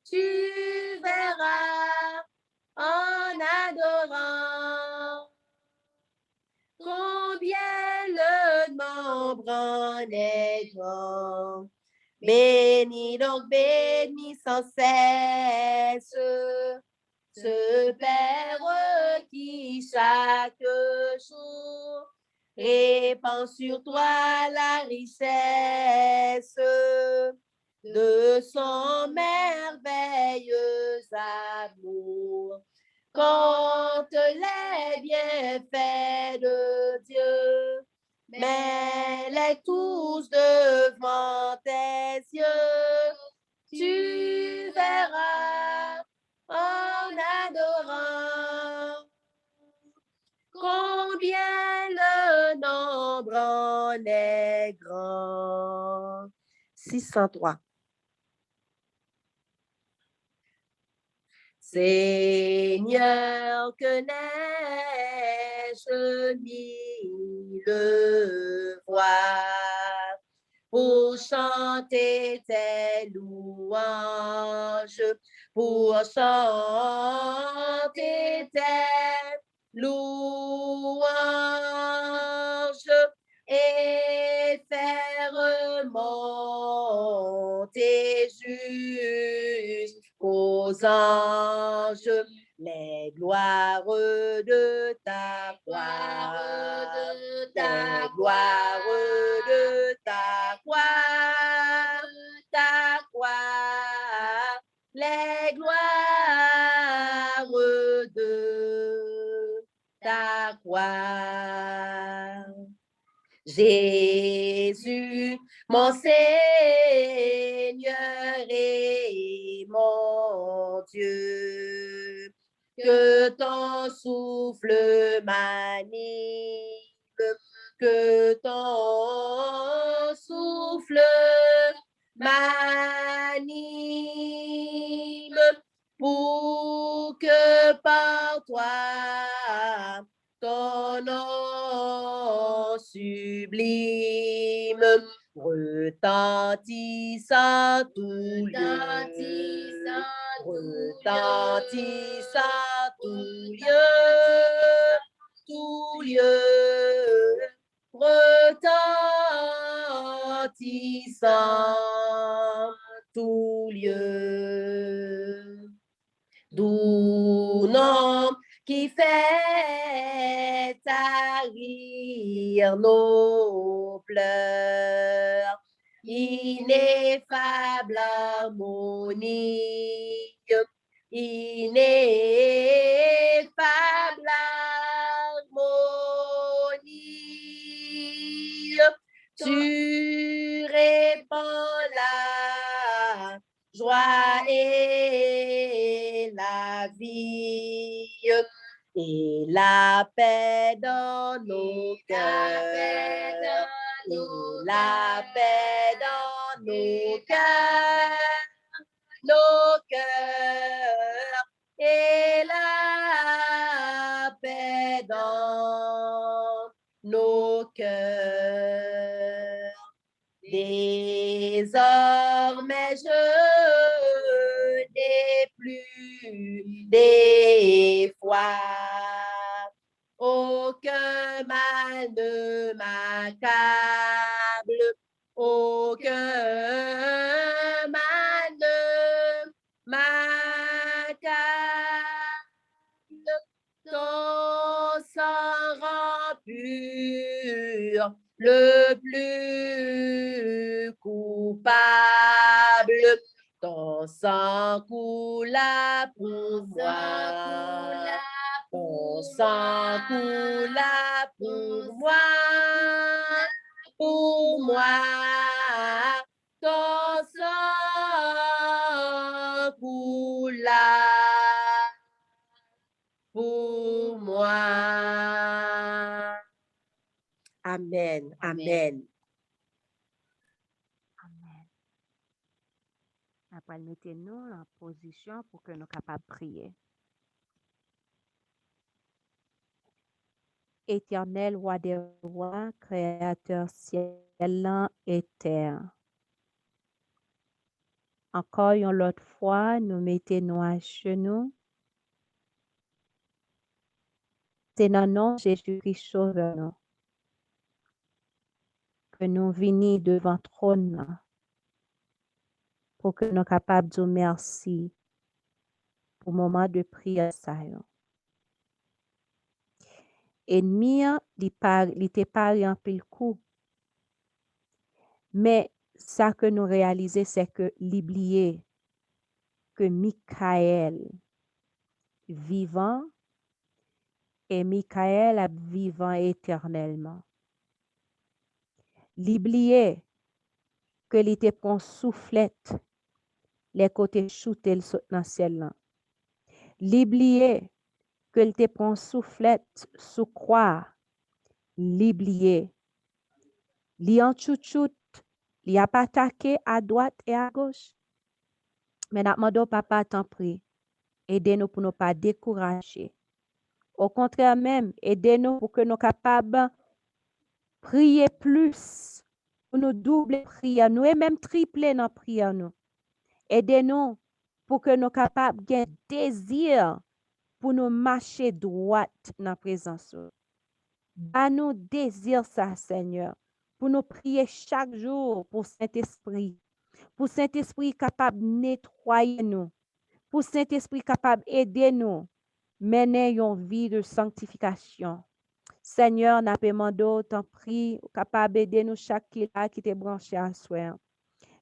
Tu verras en adorant combien le nombre en est grand. Bénis donc, bénis sans cesse ce Père qui chaque jour répand sur toi la richesse de son merveilleux amour. Compte les bienfaits de Dieu, mets-les tous devant tes yeux. Tu verras en adorant combien le nombre en est grand. 603. Seigneur, que n'ai-je mis le voir pour chanter tes louanges, pour chanter tes louanges et faire monter jusqu'aux anges les gloires de ta gloire, les gloires de ta gloire, les gloires de ta gloire. Jésus, mon Seigneur et mon Dieu, que ton souffle m'anime, que ton souffle m'anime, pour que par toi ton nom sublime retentissant tout lieu, retentissant tout lieu, retentissant tout lieu. D'où nom qui fait tarir nos pleurs, ineffable harmonie, ineffable harmonie. Tu répands la joie et la vie et la paix dans nos cœurs, et la paix dans nos cœurs, et la paix dans nos cœurs. Désormais je n'ai plus d'effroi, aucun mal ne m'accable, aucun mal ne m'accable. Ton sang rend pur le plus coupable, ton sang coula pour moi, ton sang coula pour moi, ton sang coula pour moi. Amen, amen. Amen. Après, mettez-nous en position pour que nous soyons capables de prier. Éternel, roi des rois, créateur ciel et terre. Encore une autre fois, nous mettons à genoux. C'est dans le nom de Jésus-Christ Sauveur nous que nous venons devant le trône pour que nous soyons capables de dire merci pour le moment de prière. Ennemi, il était pari en pile coup. Mais ça que nous réalisons, c'est que l'oublier que Michael vivant et Michael vivant éternellement. L'oublier que li te prend soufflette les côtés shooter le saut dans ciel là. L'oublier que li te prend soufflette sous croix. L'oublier. Li en chouchoute, li a pas attaqué à droite et à gauche. Mais n'a demandé papa t'en prie, aidez-nous pour ne pas décourager. Au contraire même, aidez-nous pour que nous capables prier plus, pour nous doubler prière, nous et même tripler dans prière nous. Aidez-nous pour que nous capables de désir pour nous marcher droite dans la présence. Nous désir ça, Seigneur, pour nous prier chaque jour pour Saint-Esprit. Pour Saint-Esprit capable de nettoyer nous. Pour Saint-Esprit capable d'aider nous. Mener une vie de sanctification. Seigneur, n'a pas demandé, t'en prie, capable d'aider nous chaque qui te branché à soi.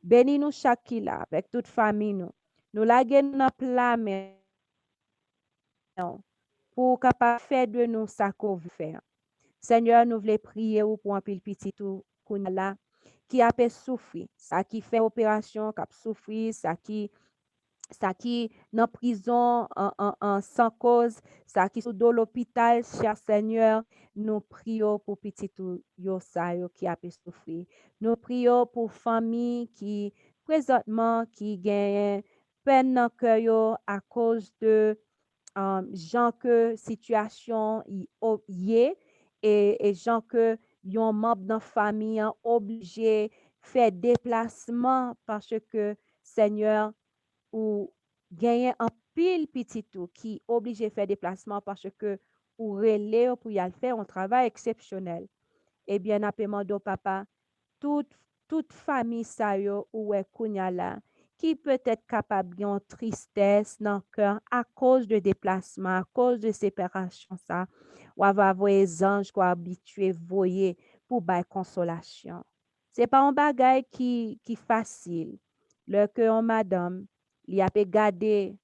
Bénis nous chaque qui là, avec toute famille nous. Nous laguons dans plat pour capable faire de nous ça qu'on veut faire. Seigneur, nous voulons prier pour un petit tout là qui a souffert, ça qui fait opération, qui a souffert, ça qui dans prison sans cause, ça qui sous dans l'hôpital, cher Seigneur, nous prions pour petit tout yo ça yo qui a souffert. Nous prions pour famille qui présentement qui gagne peine dans cœur yo à cause de gens que situation y est et gens que yon membre dans famille obligé faire déplacement parce que Seigneur ou gagner un pile petit tout qui obligé faire déplacement parce que ou relais pour y aller faire un travail exceptionnel. Eh bien, appelons papa toute famille ça yo ou est kounya là qui peut être capable de tristesse dans le cœur à cause de déplacement, à cause de séparation ça, ou avoir les anges qui habitués voyer pour bailler consolation. C'est pas un bagage qui facile. Le cœur madame, il a gardé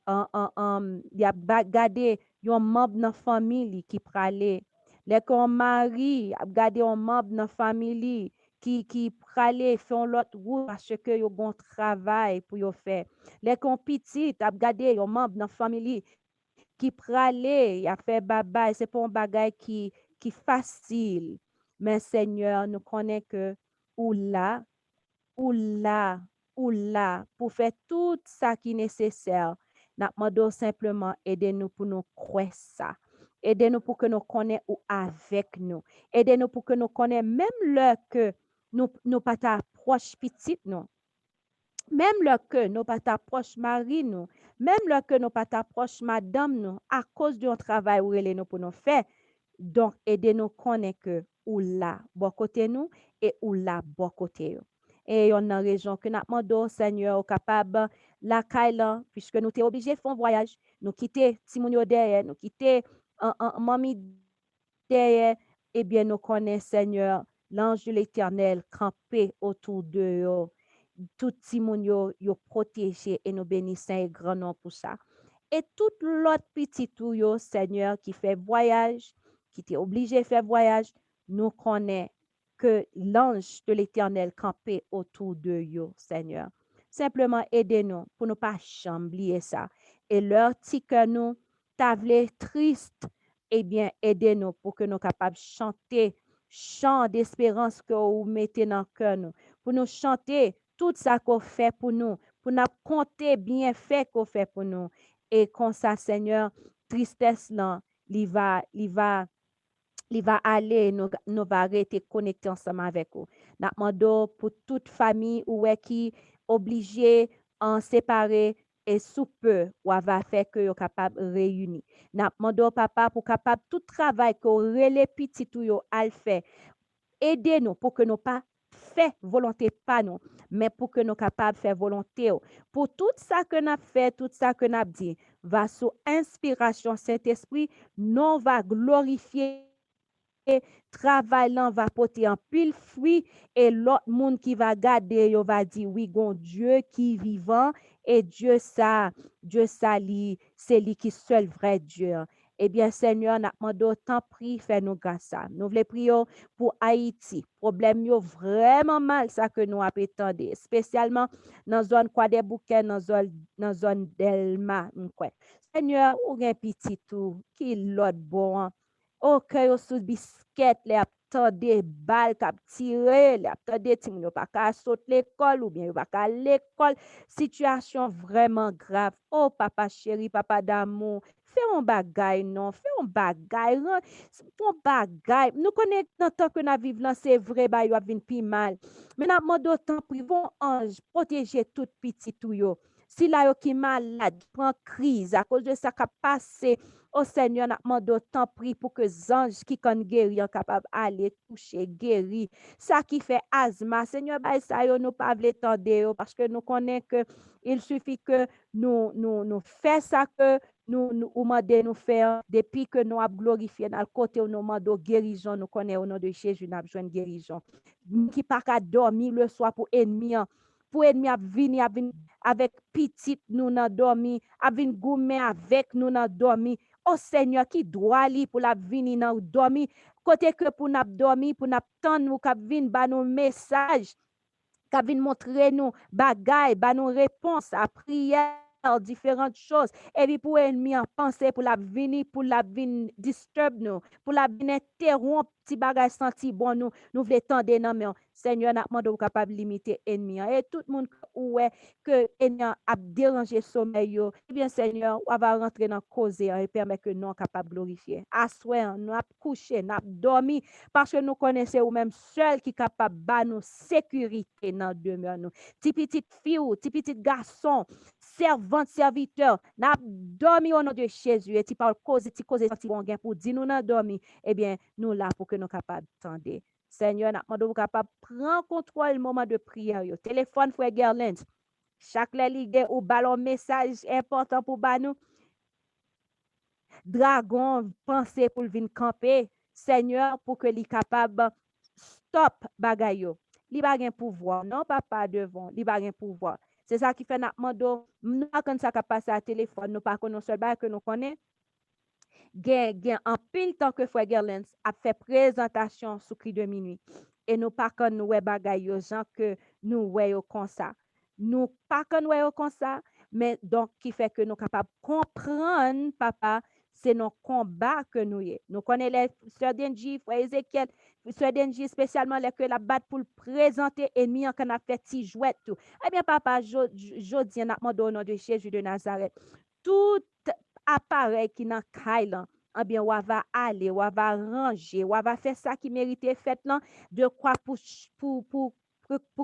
il a gardé un membre dans la famille qui pralé. Le cœur mari a gardé un membre dans la famille qui pralé font l'autre route parce que yo bon travail pour yo faire. Les petit a gardé un membre dans la famille qui pralé, a fait baba, c'est pas un bagage qui facile. Mais Seigneur, nous connaissons que ou là pour faire tout ça qui est nécessaire. Nous demandons simplement aidez-nous pour nous croire ça. Aidez-nous pour que nous connaissions ou avec nous. Aidez-nous pour que nous connaissions même le que nous pas proche petite nous. Même le que nous pas proche mari nous. Même le que nous pas proche madame nous à cause de travail où elle nous pour nous faire. Donc aidez-nous connaître que ou là bon côté nous et ou là bon côté. Et on a raison que nous demandons Seigneur capable la caille puisque nous sommes obligés de faire un voyage, nous quitter Timounio derrière, nous quitter mamie derrière, eh bien nous connaissons Seigneur l'ange de l'Éternel campé autour de eux. Tout Timounio yo protégé et nous bénissons et grand nom pour ça. Et tout l'autre petit tout yo Seigneur qui fait voyage, qui était obligé de faire voyage, nous connaissons que l'ange de l'Éternel campé autour de yo, Seigneur. Simplement aidez-nous pour ne pas oublier ça. Et leur petit que nous tablé triste, eh bien aidez-nous pour que nous capables de chanter chant d'espérance que vous mettez dans le cœur nous, pour nous chanter tout ça qu'on fait pour nous compter bien fait qu'on fait pour nous. Et comme ça, Seigneur, tristesse là, il va aller, nous va rester connectés ensemble avec vous. Nous demandons pour toute famille ou qui obligée en séparer et sous peu ou va faire que vous capable de réunir. Nous demandons papa pour capable tout travail que relais petit tout yo al fait. Aidez-nous pour que nous pas fait volonté pas nous, mais pour que nous capables de faire volonté. Pour tout ça que nous fait, tout ça que nous dit, va sous inspiration Saint-Esprit, nous va glorifier travail là va porter un pile fruit et l'autre monde qui va garder yo va dire oui gon Dieu qui vivant et Dieu ça c'est lui qui seul vrai Dieu Eh bien, Seigneur, nous demandons tant prie, fais-nous grâce ça. Nous voulons prier pour Haïti. Problème yo vraiment mal, ça que nous attendons, spécialement dans la zone quoi des bouquets, dans la zone Delma. Seigneur, ou gen petit tout, qui l'autre bon. Oh, que yo sous biscuit, les attendez balles cap tirer, les attendez ti moun yo pas ka sauter l'école ou bien yo pas ka l'école. Situation vraiment grave. Oh, papa chéri, papa d'amour. Fais un bagay, non. Fais un bagay. Fais un bagay. Nous connaissons dans le temps que nous vivons là, c'est vrai, bah, yo vin pi mal. Mais nous demandons autant pri, bon ange, protéger tout petit tout yo. Si la yo qui malade, prend crise à cause de ça qui a passé, oh Seigneur, nous demandons autant pri pour que les anges qui sont guéris sont capables d'aller toucher, guérir. Ça qui fait asthme, Seigneur, bah, ça yo nous pas vle tendre parce que nous connaissons que il suffit que nous fassions ça que nous demandons nous faire depuis que nous avons glorifié dans le côté où nous demandons guérison, nous connaissons au nom de Jésus, nous avons besoin de guérison. Qui pas qu'à dormir le soir pour ennemi à venir avec petit nous n'a dormi, à venir goumer avec nous n'a dormi. Oh Seigneur, qui doit aller pour la venir dans dormi, côté que pour n'a dormi, pour n'a tendre nous cap venir ba nos messages, cap venir montrer nous bagaille, ba nos réponses à prière, différentes choses, et puis pour ennemi en penser pour la venir disturb nous, pour la venir interrompre petit bagage senti bon nous voulons tendre non mais Seigneur n'a demandé capable limiter ennemi et tout le monde ouais que ennemi a dérangé sommeil yo, eh bien Seigneur on va rentrer dans cause et permettre que nous capable glorifier à soir nous a couché nous a dormi parce que nous connaissons ou même seul qui capable ba nous sécurité dans demeure nous petite fille ou petit garçon servante serviteur n'a dormi au nom de Jésus et tu parles cause senti bon gain pour dire nous n'a dormi, eh bien nous là pour que nous capables tendre. Seigneur, nous demandons capable prendre contrôle moment de prière yo. Téléphone frère Gerland. Chaque ligue ou ballon message important pour ba nous. Dragon penser pour venir camper. Seigneur pour que li capable stop bagay yo. Li ba gen pouvoir, non papa devant, li ba gen pouvoir. C'est ça qui fait nous demandons nous quand ça ka passer à téléphone, nous pas connaissons seul bagay que nous connaît. Gen en pile temps que frère Gerland a fait présentation sous cri de minuit et nous pas qu'on nous bagay yo gens que nous ouais comme ça. Nous pas qu'on ouais comme ça, mais donc qui fait que nous capable comprendre papa, c'est nos combats que nous y. Nous connaissons les sœurs d'Enji, frère Ezekiel, sœur d'Enji spécialement les que la batte pour présenter ennemi en qu'on a fait ti jouet tout. Eh bien papa, jodi n'a demandé au nom de Jésus de Nazareth. Tout appareil qui dans Kailan, eh bien, on va aller, on va ranger, on va faire ça qui méritait fait là, de quoi pour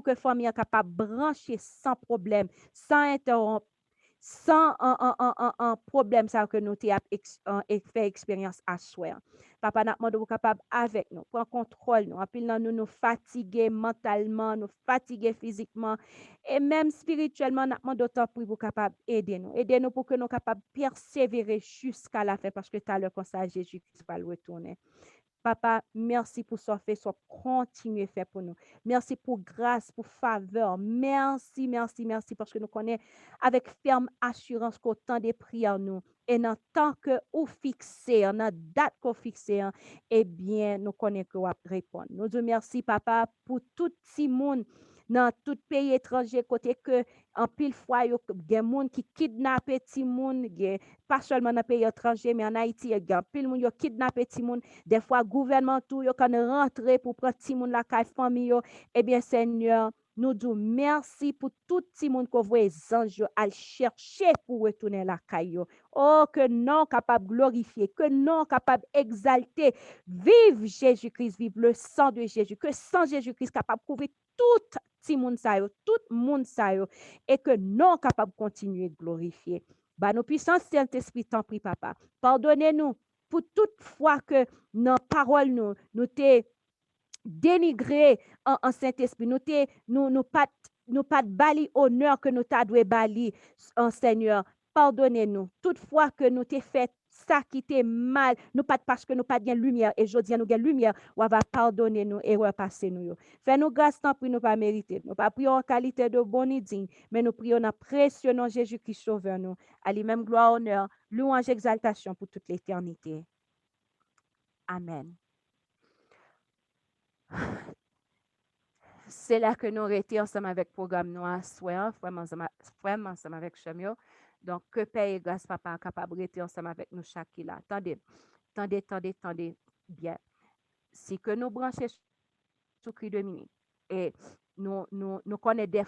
que famille soit capable de brancher sans problème, sans interrompre, sans un problème ça que nous avons fait expérience à soi. Papa n'a demandé capable avec nous, prendre contrôle nous, puis nous fatiguer mentalement, nous fatiguer physiquement et même spirituellement n'a demandé autant pour vous capable aider nous pour que nous capable persévérer jusqu'à la fin parce que tu as le conseil Jésus-Christ va le retourner. Papa, merci pour ce fait, soit continuer faire pour nous. Merci pour grâce, pour faveur. Merci parce que nous connaissons avec ferme assurance qu'au temps des prières nous et dans tant que ou fixé, en a date qu'on fixé, eh bien nous connaissons que vous répondre. Nous disons merci papa pour tout petit monde dans tout pays étranger côté que en pile fois il y a des gens qui kidnappent petit monde, pas seulement dans pays étranger mais en Haïti il y a pile monde qui kidnappent petit monde. Des fois gouvernement tout yo quand rentrer pour prendre petit monde la caille famille yo. Eh bien Seigneur, nous disons merci pour tout petit monde qu'on voit les anges à chercher pour retourner la caille. Oh que non capable glorifier, que non capable exalter. Vive Jésus-Christ, vive le sang de Jésus. Que sang Jésus-Christ capable couvrir tout petit monde ça yo, tout monde ça yo et que non capable continuer glorifier. Bah nos puissances Saint-Esprit t'en prie papa. Pardonnez-nous pour toute fois que nos paroles nous t'es dénigré en Saint-Esprit, nous pas bali honneur que nous t'a doué bali en Seigneur. pardonnez-nous. Toutefois que nous t'ai fait ça qui t'est mal, nous pas parce que nous pas bien lumière et je dis nous gain lumière, ou va pardonner nous et repasser nous. Fais-nous grâce tant pour nous pas mériter. Nous pas prions en qualité de bon et digne, mais nous prions en précieux nom Jésus-Christ sauveur nous. À lui-même gloire, honneur, louange, exaltation pour toute l'éternité. Amen. C'est là que nous arrêtons ensemble avec le programme Noir Soir, vraiment ensemble avec Chemio. Donc, que paix et grâce, papa, capable de rester ensemble avec nous chaque là. Attendez bien. Si que nous branchons sous cri de minuit et nous connaissons des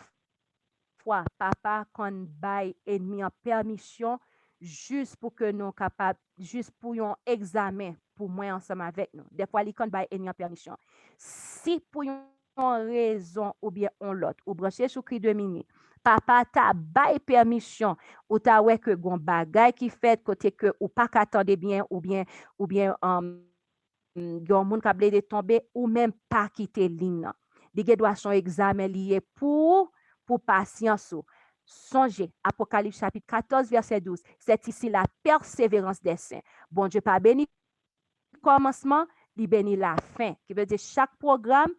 fois, papa, qu'on baille ennemi en permission juste pour que nous capables, juste pour un examen pour moi ensemble avec nous. Des fois, les qu'on baille ennemi en permission. Si pour une raison ou bien on l'autre, ou branché sous cri de minuit, papa t'a bail permission ou t'a ouais que gon bagay qui fait côté que ou pas qu'attendez bien ou bien yon moun ka blé de tomber ou même pas quitter ligne. Dige doit son examen lié pour patience. Songez, Apocalypse chapitre 14, verset 12. C'est ici la persévérance des saints. Bon Dieu pas béni commencement, il bénit la fin. Qui veut dire chaque programme,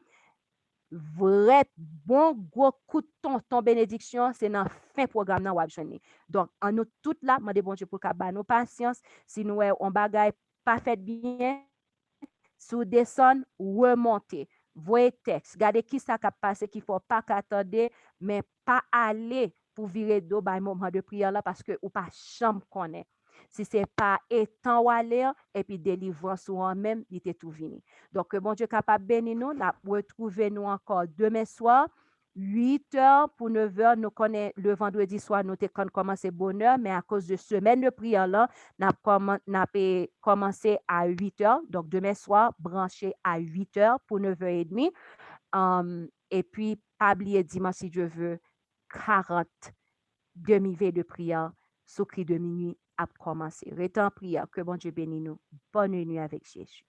vrai bon gros coup de ton bénédiction, c'est dans fin programme nan wap jwenni. Donc, en nous tout là, moi de bon Dieu pour ka ba nous patience, si nous on bagay pas fait bien, sous descend, remonter. Voyez texte, regardez qui ça a passé qu'il faut pas qu'attendre, mais pas aller pour virer d'eau by moment de prière là parce que ou pas chambre connaît. Si c'est pas étant ou aller et puis délivrance ou en même, il était tout vini. Donc que bon Dieu capable bénir nous, la retrouver nous encore demain soir 8h pour 9h, nous connaissons le vendredi soir, nous avons commencé bonheur, mais à cause de semaine de prière là, nous avons commencé à 8h. Donc, demain soir, branché à 8h pour 9h30. Et puis, pas oublier dimanche, si Dieu veut, 40 demi-veille de prière, sous cri de minuit, à commencer. Restez en prière, que bon Dieu bénisse nous. Bonne nuit avec Jésus.